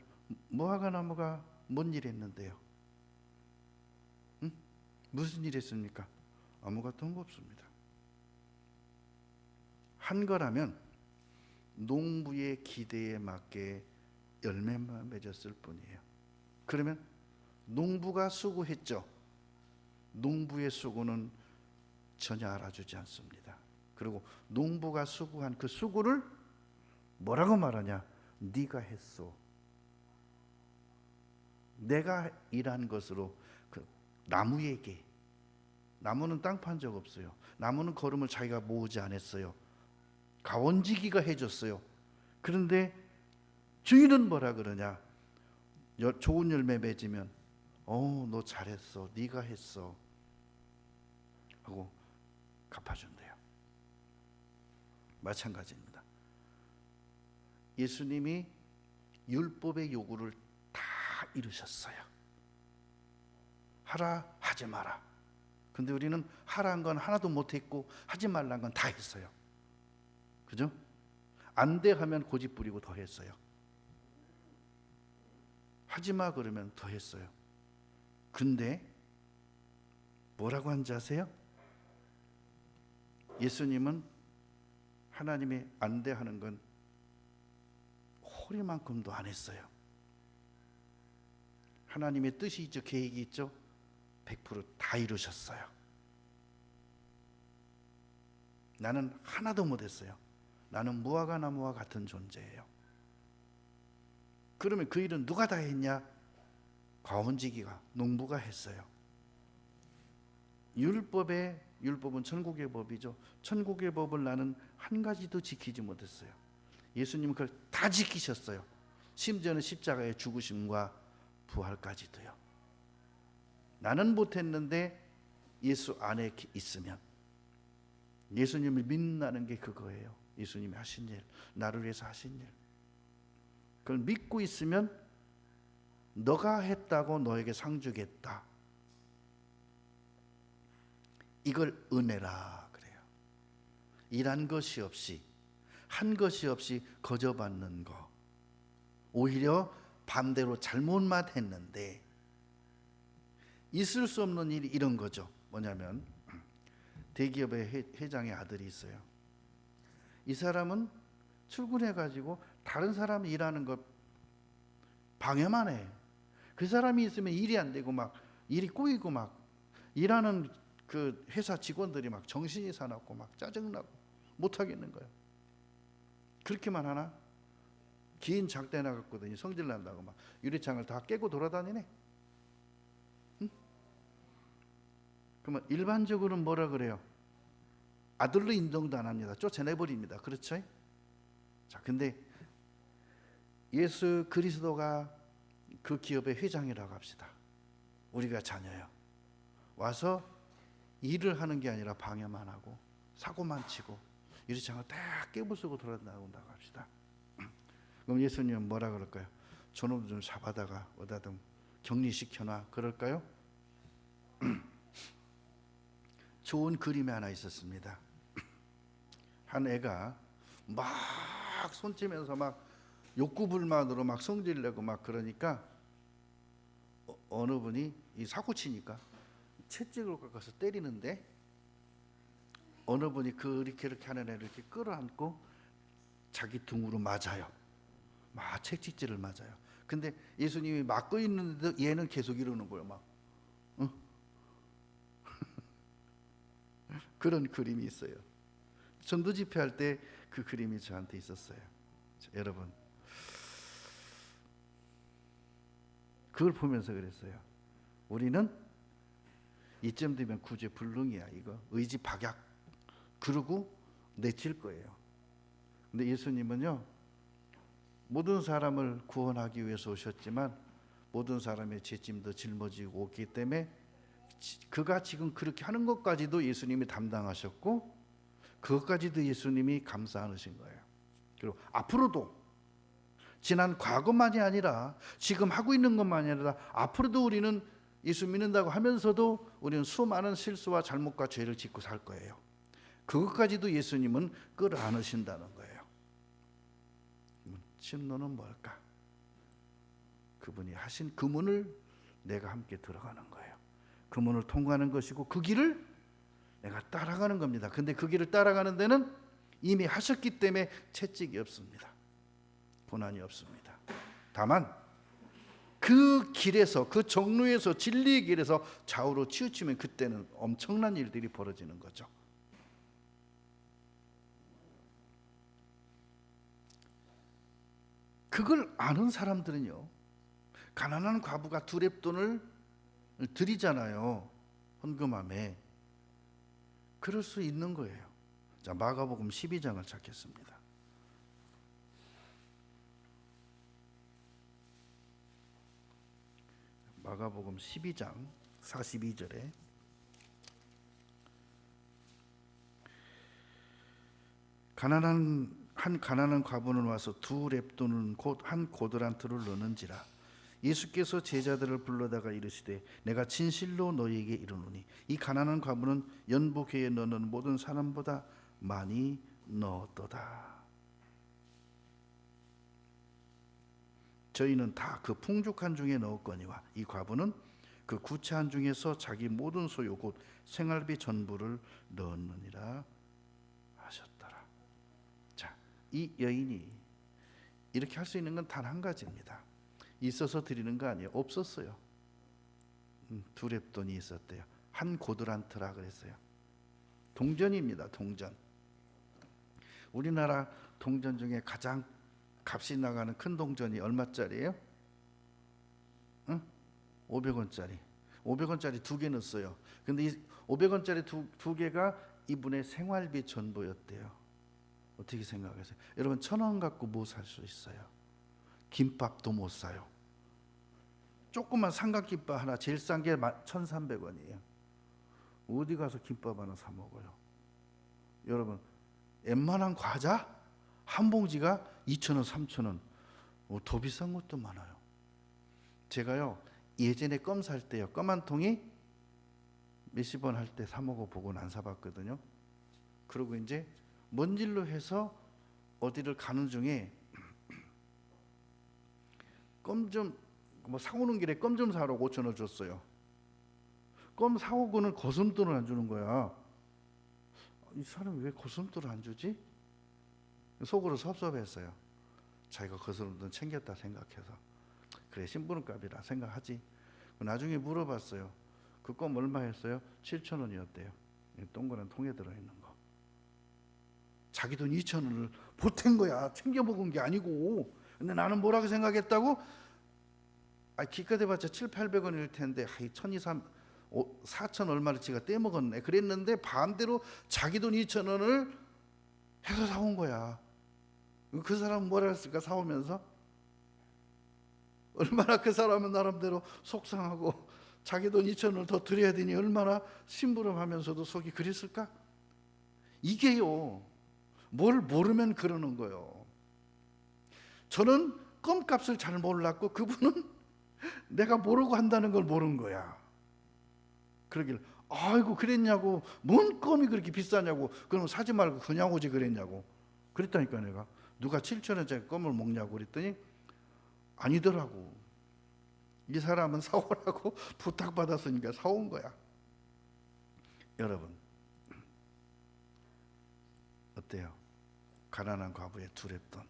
무화과 나무가 뭔 일 했는데요? 응? 무슨 일 했습니까? 아무것도 없습니다. 한 거라면 농부의 기대에 맞게 열매만 맺었을 뿐이에요. 그러면 농부가 수고했죠. 농부의 수고는 전혀 알아주지 않습니다. 그리고 농부가 수고한 그 수고를 뭐라고 말하냐? 네가 했소. 내가 일한 것으로 그 나무에게, 나무는 땅 판 적 없어요. 나무는 거름을 자기가 모으지 않았어요. 가원지기가 해줬어요. 그런데 주인은 뭐라 그러냐? 좋은 열매 맺으면 너 잘했어, 네가 했어 하고 갚아준대요. 마찬가지입니다. 예수님이 율법의 요구를 다 이루셨어요. 하라 하지 마라. 근데 우리는 하라는 건 하나도 못했고 하지 말라는 건 다 했어요. 그죠? 안 돼 하면 고집 부리고 더 했어요. 하지 마 그러면 더 했어요. 근데 뭐라고 한지 아세요? 예수님은 하나님이 안 돼 하는 건 호리만큼도 안 했어요. 하나님의 뜻이 있죠, 계획이 있죠. 100%다 이루셨어요. 나는 하나도 못했어요. 나는 무화과 나무와 같은 존재예요. 그러면 그 일은 누가 다 했냐? 과원지기가, 농부가 했어요. 율법은 천국의 법이죠. 천국의 법을 나는 한 가지도 지키지 못했어요. 예수님은 그걸 다 지키셨어요. 심지어는 십자가의 죽으심과 부활까지도요. 나는 못했는데 예수 안에 있으면, 예수님을 믿는다는 게 그거예요. 예수님이 하신 일, 나를 위해서 하신 일, 그걸 믿고 있으면 너가 했다고 너에게 상 주겠다. 이걸 은혜라 그래요. 일한 것이 없이, 한 것이 없이 거저 받는 거. 오히려 반대로 잘못만 했는데, 있을 수 없는 일이 이런 거죠. 뭐냐면 대기업의 회장의 아들이 있어요. 이 사람은 출근해가지고 다른 사람이 일하는 거 방해만 해. 그 사람이 있으면 일이 안 되고 막 일이 꼬이고 막 일하는 그 회사 직원들이 막 정신이 사납고 막 짜증나고 못 하겠는 거예요. 그렇게만 하나? 긴 작대 나갔거든요. 성질 난다고 막 유리창을 다 깨고 돌아다니네. 응? 그러면 일반적으로는 뭐라 그래요? 아들로 인정도 안 합니다. 쫓아내버립니다. 그렇죠? 자, 근데 예수 그리스도가 그 기업의 회장이라고 합시다. 우리가 자녀예요. 와서 일을 하는 게 아니라 방해만 하고 사고만 치고 유리창을 딱 깨부수고 돌아나온다고 합시다. 그럼 예수님은 뭐라 그럴까요? 저놈 좀 잡아다가 어디다 좀 격리시켜놔 그럴까요? 좋은 그림이 하나 있었습니다. 한 애가 막 손치면서 막 욕구불만으로 막 성질내고 막 그러니까 어느 분이 이 사고치니까 채찍을 깎아서 때리는데, 어느 분이 그렇게 하는 애를 이렇게 끌어안고 자기 등으로 맞아요. 막 채찍질을 맞아요. 근데 예수님이 맞고 있는데도 얘는 계속 이러는 거예요. 막 응? 그런 그림이 있어요. 전도 집회할 때 그 그림이 저한테 있었어요. 자, 여러분, 그걸 보면서 그랬어요. 우리는 이쯤 되면 구제불능이야. 이거 의지 박약, 그러고 내칠 거예요. 근데 예수님은요, 모든 사람을 구원하기 위해서 오셨지만 모든 사람의 죄짐도 짊어지고 오기 때문에 그가 지금 그렇게 하는 것까지도 예수님이 담당하셨고, 그것까지도 예수님이 감싸 안으신 거예요. 그리고 앞으로도, 지난 과거만이 아니라 지금 하고 있는 것만이 아니라 앞으로도 우리는 예수 믿는다고 하면서도 우리는 수많은 실수와 잘못과 죄를 짓고 살 거예요. 그것까지도 예수님은 끌어안으신다는 거예요. 진노는 뭘까? 그분이 하신 그 문을 내가 함께 들어가는 거예요. 그 문을 통과하는 것이고 그 길을 내가 따라가는 겁니다. 근데 그 길을 따라가는 데는 이미 하셨기 때문에 채찍이 없습니다. 고난이 없습니다. 다만 그 길에서, 그 정로에서, 진리의 길에서 좌우로 치우치면 그때는 엄청난 일들이 벌어지는 거죠. 그걸 아는 사람들은요, 가난한 과부가 2렙돈을 드리잖아요, 헌금함에. 그럴 수 있는 거예요. 자, 마가복음 12장을 찾겠습니다. 마가복음 12장 42절에 가난한 과부는 와서 2렙돈은 곧 한 고드란트를 넣는지라. 예수께서 제자들을 불러다가 이르시되 내가 진실로 너희에게 이르노니 이 가난한 과부는 연복회에 넣는 모든 사람보다 많이 넣었도다. 저희는 다 그 풍족한 중에 넣었거니와 이 과부는 그 구차한 중에서 자기 모든 소유 곧 생활비 전부를 넣었느니라 하셨더라. 자, 이 여인이 이렇게 할 수 있는 건 단 한 가지입니다. 있어서 드리는 거 아니에요. 없었어요. 2렙돈이 있었대요. 한 고드란트라 그랬어요. 동전입니다. 동전. 우리나라 동전 중에 가장 값이 나가는 큰 동전이 얼마짜리예요? 500원짜리. 500원짜리 2개 넣었어요. 근데 이 500원짜리 두 개가 이분의 생활비 전부였대요. 어떻게 생각하세요? 여러분, 1,000원 갖고 뭐 살 수 있어요? 김밥도 못 사요. 조그만 삼각김밥 하나 제일 싼 게 1,300원이에요. 어디 가서 김밥 하나 사 먹어요? 여러분, 웬만한 과자 한 봉지가 2,000원, 3,000원. 더 비싼 것도 많아요. 제가요, 예전에 껌 살 때요, 껌 한 통이 몇십 원 할 때 사 먹어보고는 안 사봤거든요. 그리고 이제 먼 길로 해서 어디를 가는 중에 껌 좀 뭐 사오는 길에 껌 좀 사라고 5,000원 줬어요. 껌 사오고는 거슴돈을 안 주는 거야. 이 사람 왜 거슴돈을 안 주지? 속으로 섭섭했어요. 자기가 거슴돈 챙겼다 생각해서. 그래, 심부름값이라 생각하지. 나중에 물어봤어요. 그 껌 얼마 했어요? 7,000원이었대요. 동그란 통에 들어있는 거. 자기 돈 2,000원을 보탠 거야. 챙겨 먹은 게 아니고. 근데 나는 뭐라고 생각했다고? 기껏 해봤자 700~800원일 텐데 4,000 얼마를 지가 떼먹었네 그랬는데, 반대로 자기 돈 2,000원을 해서 사온 거야. 그 사람은 뭐라 했을까? 사오면서 얼마나 그 사람은 나름대로 속상하고 자기 돈 2,000원을 더 드려야 되니 얼마나 심부름하면서도 속이 그랬을까? 이게요, 뭘 모르면 그러는 거예요. 저는 껌값을 잘 몰랐고 그분은 내가 모르고 한다는 걸 모르는 거야. 그러길, 아이고 그랬냐고, 뭔 껌이 그렇게 비싸냐고, 그럼 사지 말고 그냥 오지 그랬냐고 그랬다니까. 내가 누가 7,000원짜리 껌을 먹냐고 그랬더니 아니더라고. 이 사람은 사오라고 부탁받았으니까 사온 거야. 여러분, 어때요? 가난한 과부의 2렙돈.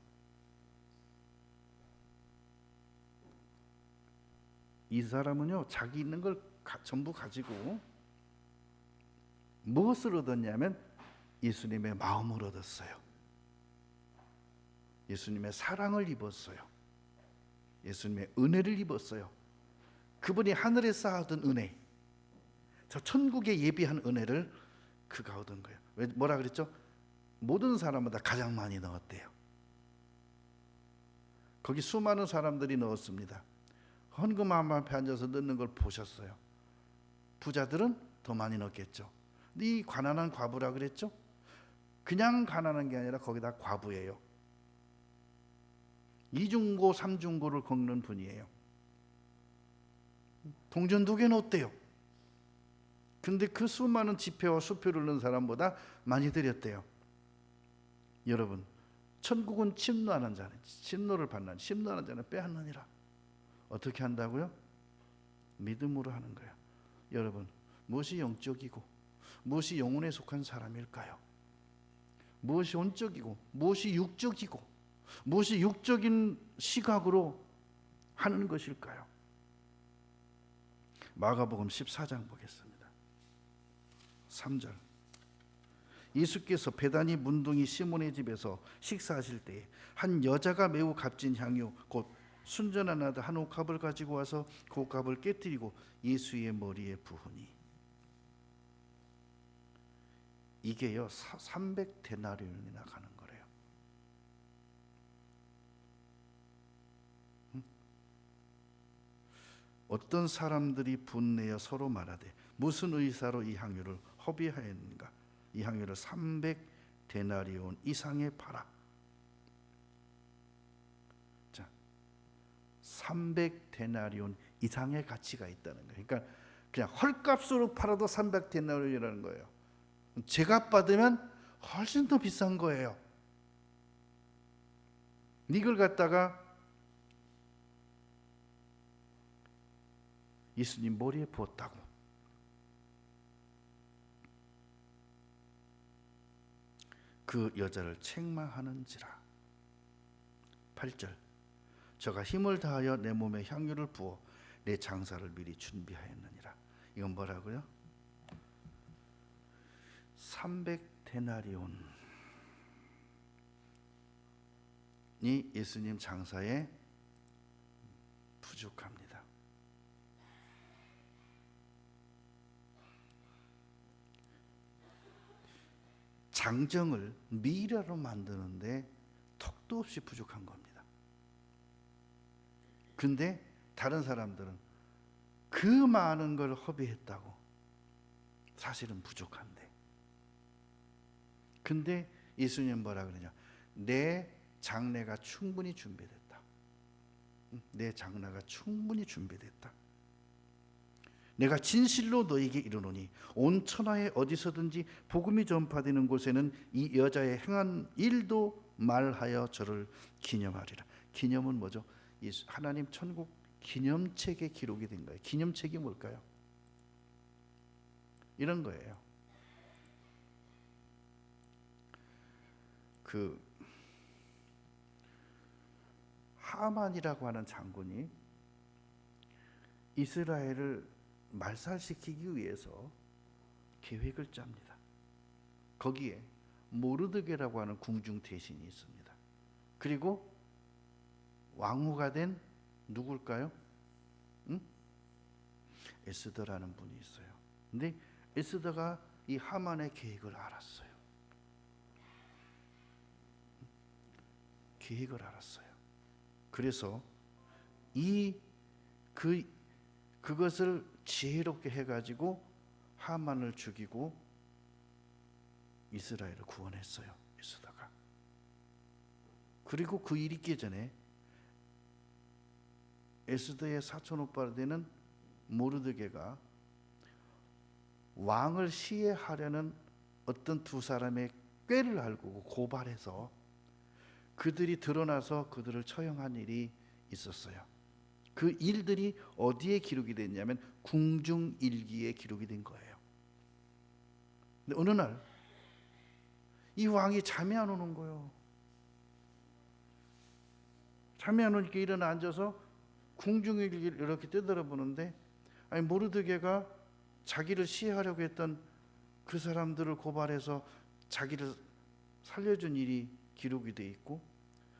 이 사람은요, 자기 있는 걸 전부 가지고 무엇을 얻었냐면 예수님의 마음을 얻었어요. 예수님의 사랑을 입었어요. 예수님의 은혜를 입었어요. 그분이 하늘에 쌓아둔 은혜, 저 천국에 예비한 은혜를 그가 얻은 거예요. 왜, 뭐라 그랬죠? 모든 사람보다 가장 많이 넣었대요. 거기 수많은 사람들이 넣었습니다. 헌금함 앞에 앉아서 넣는 걸 보셨어요. 부자들은 더 많이 넣겠죠. 근데 이 가난한 과부라 그랬죠? 그냥 가난한 게 아니라 거기다 과부예요. 이중고 삼중고를 겪는 분이에요. 동전 2개 넣었대요. 근데 그 수많은 지폐와 수표를 넣은 사람보다 많이 드렸대요. 여러분, 천국은 침노하는 자는, 침노를 받는, 침노하는 자는 빼앗느니라. 어떻게 한다고요? 믿음으로 하는 거예요. 여러분, 무엇이 영적이고 무엇이 영혼에 속한 사람일까요? 무엇이 온적이고 무엇이 육적이고 무엇이 육적인 시각으로 하는 것일까요? 마가복음 14장 보겠습니다. 3절. 예수께서 베다니 문둥이 시몬의 집에서 식사하실 때에 한 여자가 매우 값진 향유 곧 순전한 아들 한 옥합을 가지고 와서 그 옥합을 깨뜨리고 예수의 머리에 부으니, 이게요 300데나리온이나 가는 거래요. 어떤 사람들이 분내어 서로 말하되 무슨 의사로 이 향유를 허비하였는가? 이 향유를 300데나리온 이상에 팔아. 자, 300데나리온 이상의 가치가 있다는 거예요. 그러니까 그냥 헐값으로 팔아도 300데나리온이라는 거예요. 제값 받으면 훨씬 더 비싼 거예요. 이걸 갖다가 예수님 머리에 부었다고. 그 여자를 책망하는지라. 8절. 저가 힘을 다하여 내 몸에 향유를 부어 내 장사를 미리 준비하였느니라. 이건 뭐라고요? 300데나리온이 예수님 장사에 부족합니다. 장정을 미라로 만드는데 턱도 없이 부족한 겁니다. 근데 다른 사람들은 그 많은 걸 허비했다고. 사실은 부족한데. 근데 예수님 뭐라 그러냐? 내 장례가 충분히 준비됐다. 내 장례가 충분히 준비됐다. 내가 진실로 너에게 이르노니 온 천하에 어디서든지 복음이 전파되는 곳에는 이 여자의 행한 일도 말하여 저를 기념하리라. 기념은 뭐죠? 하나님 천국 기념책에 기록이 된 거예요. 기념책이 뭘까요? 이런 거예요. 그 하만이라고 하는 장군이 이스라엘을 말살시키기 위해서 계획을 짭니다. 거기에 모르드게라고 하는 궁중 대신이 있습니다. 그리고 왕후가 된 누굴까요? 에스더라는 분이 있어요. 근데 에스더가 이 하만의 계획을 알았어요. 계획을 알았어요. 그래서 그것을 지혜롭게 해가지고 하만을 죽이고 이스라엘을 구원했어요. 에스더가. 그리고 그 일이 있기 전에 에스더의 사촌 오빠가 되는 모르드게가 왕을 시해하려는 어떤 두 사람의 꾀를 알고 고발해서 그들이 드러나서 그들을 처형한 일이 있었어요. 그 일들이 어디에 기록이 됐냐면 궁중일기에 기록이 된 거예요. 근데 어느 날 이 왕이 잠이 안 오는 거예요. 잠이 안 오니까 일어나 앉아서 궁중일기를 이렇게 뜯어보는데, 아니 모르드게가 자기를 시해하려고 했던 그 사람들을 고발해서 자기를 살려준 일이 기록이 돼 있고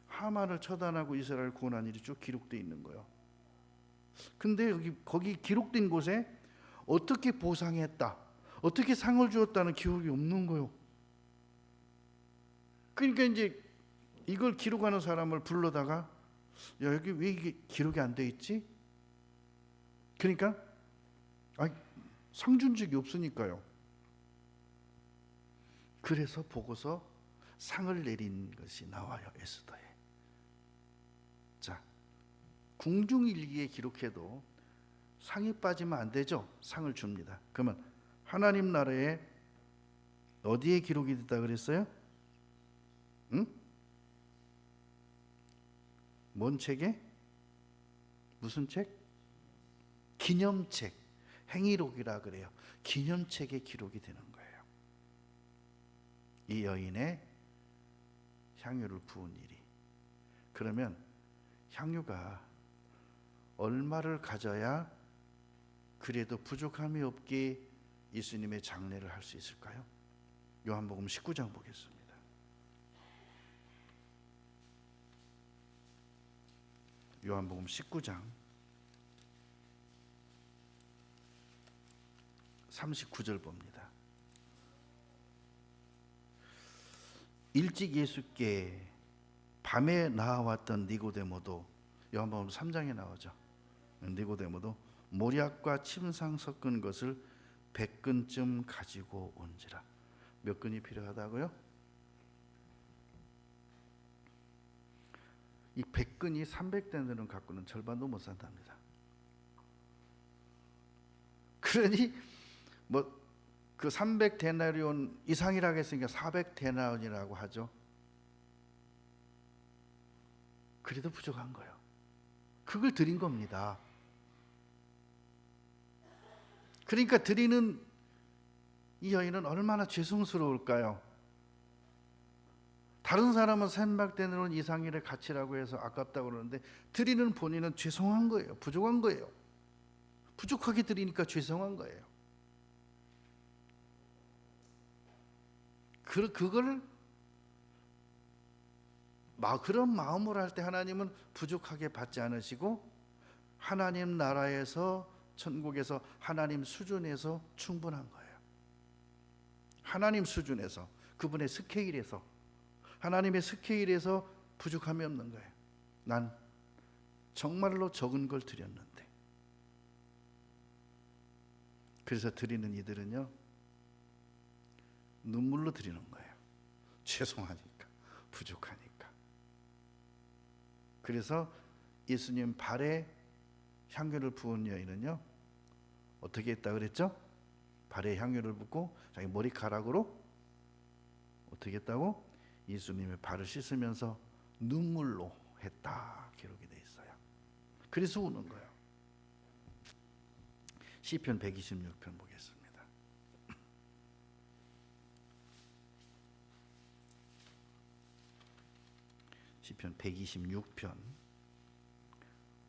하만을 처단하고 이스라엘을 구원한 일이 쭉 기록돼 있는 거예요. 근데 거기 기록된 곳에 어떻게 보상했다, 어떻게 상을 주었다는 기록이 없는 거예요. 그러니까 이제 이걸 기록하는 사람을 불러다가 야, 여기 왜 이게 기록이 안 돼 있지? 그러니까 상 준 적이 없으니까요. 그래서 보고서 상을 내린 것이 나와요. 에스더에. 자, 궁중일기에 기록해도 상이 빠지면 안 되죠. 상을 줍니다. 그러면 하나님 나라에 어디에 기록이 됐다 그랬어요? 응? 뭔 책에? 무슨 책? 기념책, 행위록이라 그래요. 기념책에 기록이 되는 거예요. 이 여인의 향유를 부은 일이. 그러면 향유가 얼마를 가져야 그래도 부족함이 없게 예수님의 장례를 할 수 있을까요? 요한복음 19장 보겠습니다. 요한복음 19장 39절 봅니다. 일찍 예수께 밤에 나와왔던 니고데모도, 요한복음 3장에 나오죠. 니고데모도 모략과 침상 섞은 것을 100근쯤 가지고 온지라. 몇 근이 필요하다고요? 이 100근이 300데나리온 갖고는 절반도 못 산답니다. 그러니 뭐 그 300데나리온 이상이라고 했으니까 400데나리온이라고 하죠. 그래도 부족한 거예요. 그걸 드린 겁니다. 그러니까 드리는 이 여인은 얼마나 죄송스러울까요? 다른 사람은 300데나리온 이상의 가치라고 해서 아깝다고 그러는데 드리는 본인은 죄송한 거예요. 부족한 거예요. 부족하게 드리니까 죄송한 거예요. 그걸 그런 마음으로 할 때 하나님은 부족하게 받지 않으시고 하나님 나라에서, 천국에서 하나님 수준에서 충분한 거예요. 하나님 수준에서, 그분의 스케일에서, 하나님의 스케일에서 부족함이 없는 거예요. 난 정말로 적은 걸 드렸는데. 그래서 드리는 이들은요, 눈물로 드리는 거예요. 죄송하니까, 부족하니까. 그래서 예수님 발에 향유를 부은 여인은요, 어떻게 했다 그랬죠? 발에 향유를 붓고 자기 머리카락으로 어떻게 했다고? 예수님의 발을 씻으면서 눈물로 했다 기록이 돼 있어요. 그래서 우는 거예요. 시편 126편 보겠습니다. 시편 126편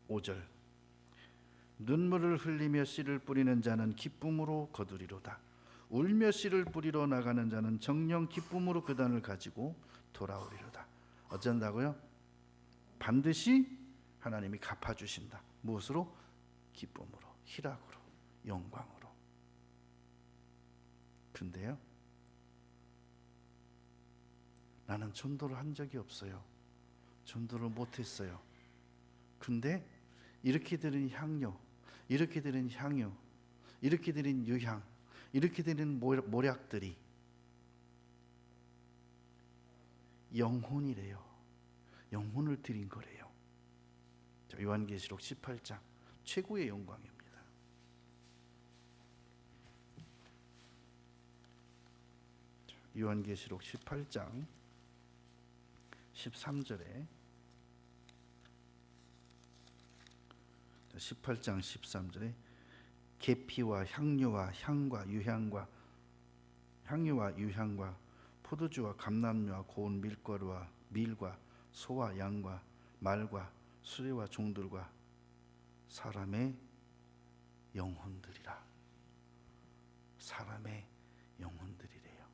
5절. 눈물을 흘리며 씨를 뿌리는 자는 기쁨으로 거두리로다. 울며 씨를 뿌리러 나가는 자는 정녕 기쁨으로 그 단을 가지고 돌아오리로다. 어쩐다고요? 반드시 하나님이 갚아주신다. 무엇으로? 기쁨으로, 희락으로, 영광으로. 근데요, 나는 전도를 한 적이 없어요. 전도를 못했어요. 근데 이렇게 드린 향유, 이렇게 드린 향유, 이렇게 드린 유향, 이렇게 드린 모략들이 영혼이래요. 영혼을 드린 거래요. 요한계시록 18장 최고의 영광입니다. 요한계시록 18장 13절에 18장 13절에 계피와 향유와 향과 유향과 향유와 유향과 포도주와 감람류와 고운 밀가루와 밀과 소와 양과 말과 수레와 종들과 사람의 영혼들이라. 사람의 영혼들이래요.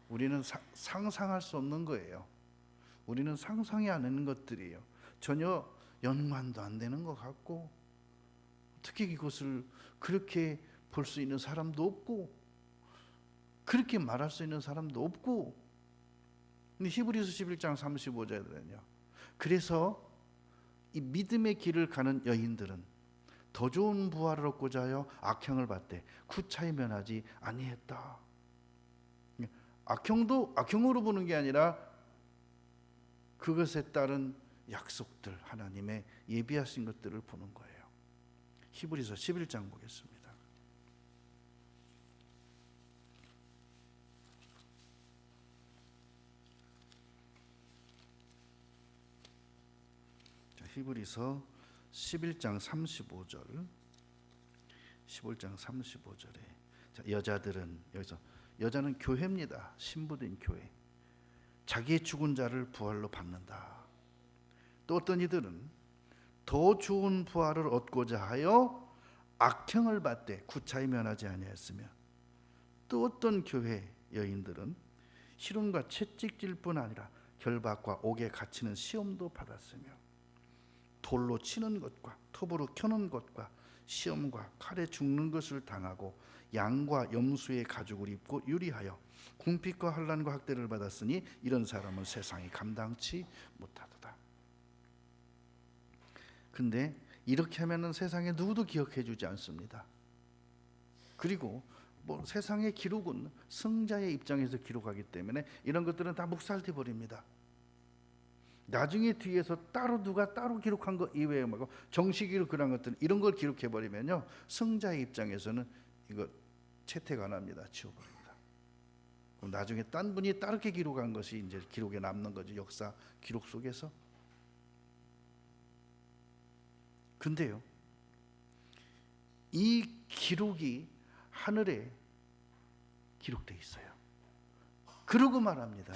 우리는 상상할 수 없는 거예요. 우리는 상상이 안 되는 것들이에요. 전혀 연관도 안 되는 것 같고, 어떻게 이것을 그렇게 볼 수 있는 사람도 없고, 그렇게 말할 수 있는 사람도 없고. 근데 히브리서 11장 35절에는요, 그래서 이 믿음의 길을 가는 여인들은 더 좋은 부활을 얻고자 하여 악형을 받되 구차히 면하지 아니했다. 악형도 악형으로 보는 게 아니라 그것에 따른 약속들, 하나님의 예비하신 것들을 보는 거예요. 히브리서 11장 보겠습니다. 히브리서 11장 35절, 15장 35절에 여자들은, 여기서 여자는 교회입니다. 신부된 교회. 자기의 죽은 자를 부활로 받는다. 또 어떤 이들은 더 좋은 부활을 얻고자 하여 악행을 받되 구차히 면하지 아니하였으며, 또 어떤 교회 여인들은 희롱과 채찍질뿐 아니라 결박과 옥에 갇히는 시험도 받았으며, 돌로 치는 것과 톱으로 켜는 것과 시험과 칼에 죽는 것을 당하고 양과 염소의 가죽을 입고 유리하여 궁핍과 환난과 학대를 받았으니 이런 사람은 세상이 감당치 못하도다. 근데 이렇게 하면은 세상에 누구도 기억해 주지 않습니다. 그리고 뭐 세상의 기록은 승자의 입장에서 기록하기 때문에 이런 것들은 다 묵살돼 버립니다. 나중에 뒤에서 따로 누가 따로 기록한 거 이외에 말고 정식으로 그런 것들 이런 걸 기록해 버리면요, 승자의 입장에서는 이거 채택 안 합니다. 지워버립니다. 그럼 나중에 딴 분이 다르게 기록한 것이 이제 기록에 남는 거죠. 역사 기록 속에서. 근데요, 이 기록이 하늘에 기록되어 있어요. 그러고 말합니다.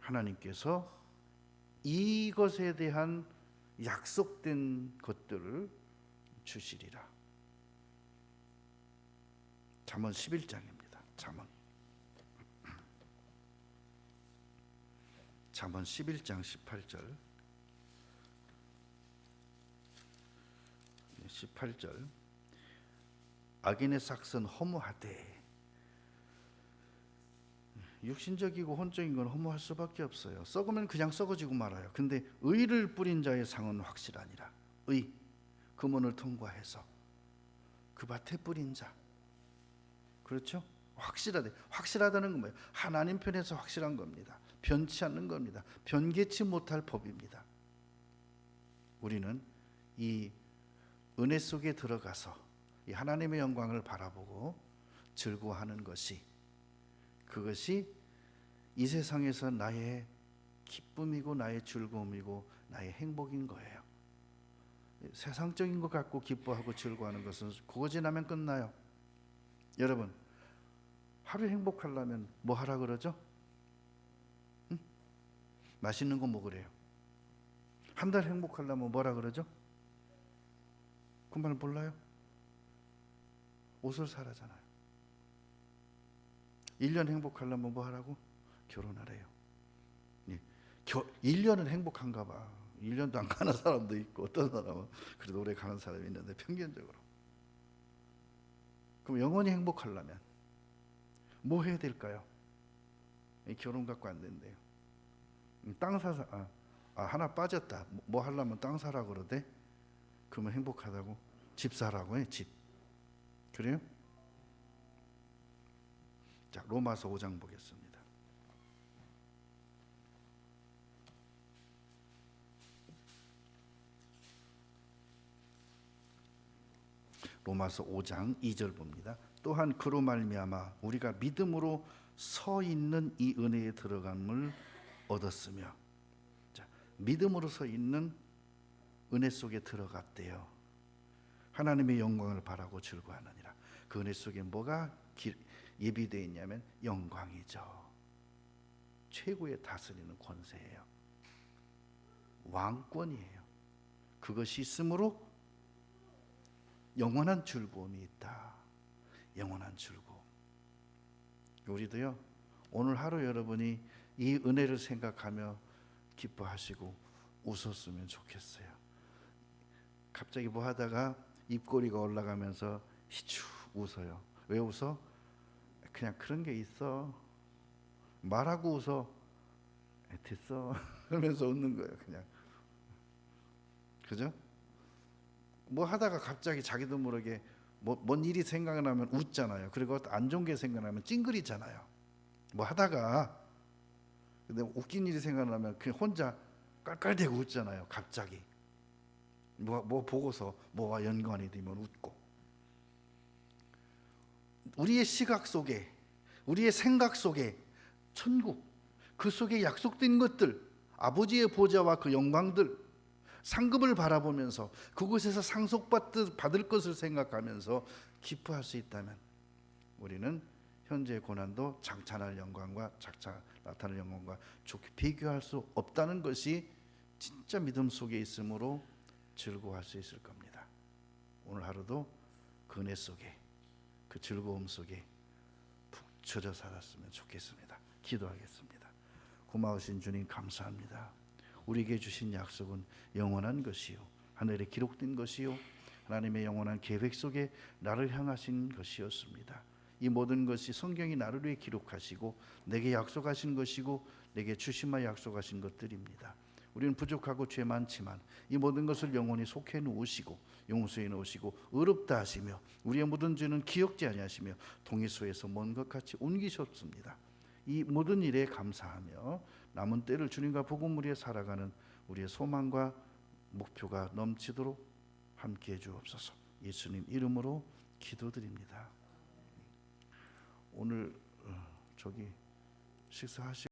하나님께서 이것에 대한 약속된 것들을 주시리라. 잠언 11장입니다. 잠언 11장 18절. 18절. 악인의 삭은 허무하되, 육신적이고 혼적인 건 허무할 수밖에 없어요. 썩으면 그냥 썩어지고 말아요. 근데 의를 뿌린 자의 상은 확실하니라. 의, 금원을 통과해서 그 밭에 뿌린 자, 그렇죠? 확실하다는 건 뭐예요? 하나님 편에서 확실한 겁니다. 변치 않는 겁니다. 변개치 못할 법입니다. 우리는 이 은혜 속에 들어가서 이 하나님의 영광을 바라보고 즐거워하는 것이, 그것이 이 세상에서 나의 기쁨이고 나의 즐거움이고 나의 행복인 거예요. 세상적인 것 갖고 기뻐하고 즐거워하는 것은 그거 지나면 끝나요. 여러분, 하루 행복하려면 뭐 하라 그러죠? 응? 맛있는 거 먹으래요. 한 달 행복하려면 뭐라 그러죠? 그 말 몰라요? 옷을 사라잖아요. 1년 행복하려면 뭐 하라고? 결혼하래요. 1년은 행복한가 봐. 1년도 안 가는 사람도 있고, 어떤 사람은 그래도 오래 가는 사람이 있는데, 평균적으로. 그럼 영원히 행복하려면 뭐 해야 될까요? 결혼 갖고 안 된대요. 땅 사서 하나 빠졌다. 뭐 하려면 땅 사라 그러대. 그러면 행복하다고? 집 사라고 해. 집. 그래요? 자, 로마서 5장 보겠습니다. 로마서 5장 2절 봅니다. 또한 그로 말미암아 우리가 믿음으로 서 있는 이 은혜에 들어감을 얻었으며. 자, 믿음으로 서 있는 은혜 속에 들어갔대요. 하나님의 영광을 바라고 즐거워하느니라. 그 은혜 속에 뭐가 예비되어 있냐면 영광이죠. 최고의 다스리는 권세예요. 왕권이에요. 그것이 있으므로 영원한 즐거움이 있다. 영원한 즐거움. 우리도요, 오늘 하루 여러분이 이 은혜를 생각하며 기뻐하시고 웃었으면 좋겠어요. 갑자기 뭐 하다가 입꼬리가 올라가면서 히추 웃어요. 왜 웃어? 그냥 그런 게 있어. 말하고 웃어. 됐어. 그러면서 웃는 거예요. 그냥. 그죠? 뭐 하다가 갑자기 자기도 모르게 뭔 일이 생각나면 웃잖아요. 그리고 안 좋은 게 생각나면 찡그리잖아요. 뭐 하다가 근데 웃긴 일이 생각나면 그냥 혼자 깔깔대고 웃잖아요. 갑자기 뭐 보고서 뭐와 연관이 되면 웃고. 우리의 시각 속에, 우리의 생각 속에 천국, 그 속에 약속된 것들, 아버지의 보좌와 그 영광들, 상급을 바라보면서 그곳에서 상속받을 것을 생각하면서 기뻐할 수 있다면 우리는 현재의 고난도 장차 영광과 장차 나타날 영광과 좋게 비교할 수 없다는 것이 진짜 믿음 속에 있으므로 즐거워할 수 있을 겁니다. 오늘 하루도 그 은혜 속에, 그 즐거움 속에 푹 젖어 살았으면 좋겠습니다. 기도하겠습니다. 고마우신 주님 감사합니다. 우리에게 주신 약속은 영원한 것이요 하늘에 기록된 것이요 하나님의 영원한 계획 속에 나를 향하신 것이었습니다. 이 모든 것이 성경이 나를 위해 기록하시고 내게 약속하신 것이고 내게 주심마 약속하신 것들입니다. 우리는 부족하고 죄 많지만 이 모든 것을 영원히 속해 놓으시고 용서해 놓으시고 의롭다 하시며 우리의 모든 죄는 기억지 아니하시며 동의소에서 먼 것 같이 옮기셨습니다. 이 모든 일에 감사하며 남은 때를 주님과 복음을 위해 살아가는 우리의 소망과 목표가 넘치도록 함께해 주옵소서. 예수님 이름으로 기도드립니다. 오늘 저기 식사하시고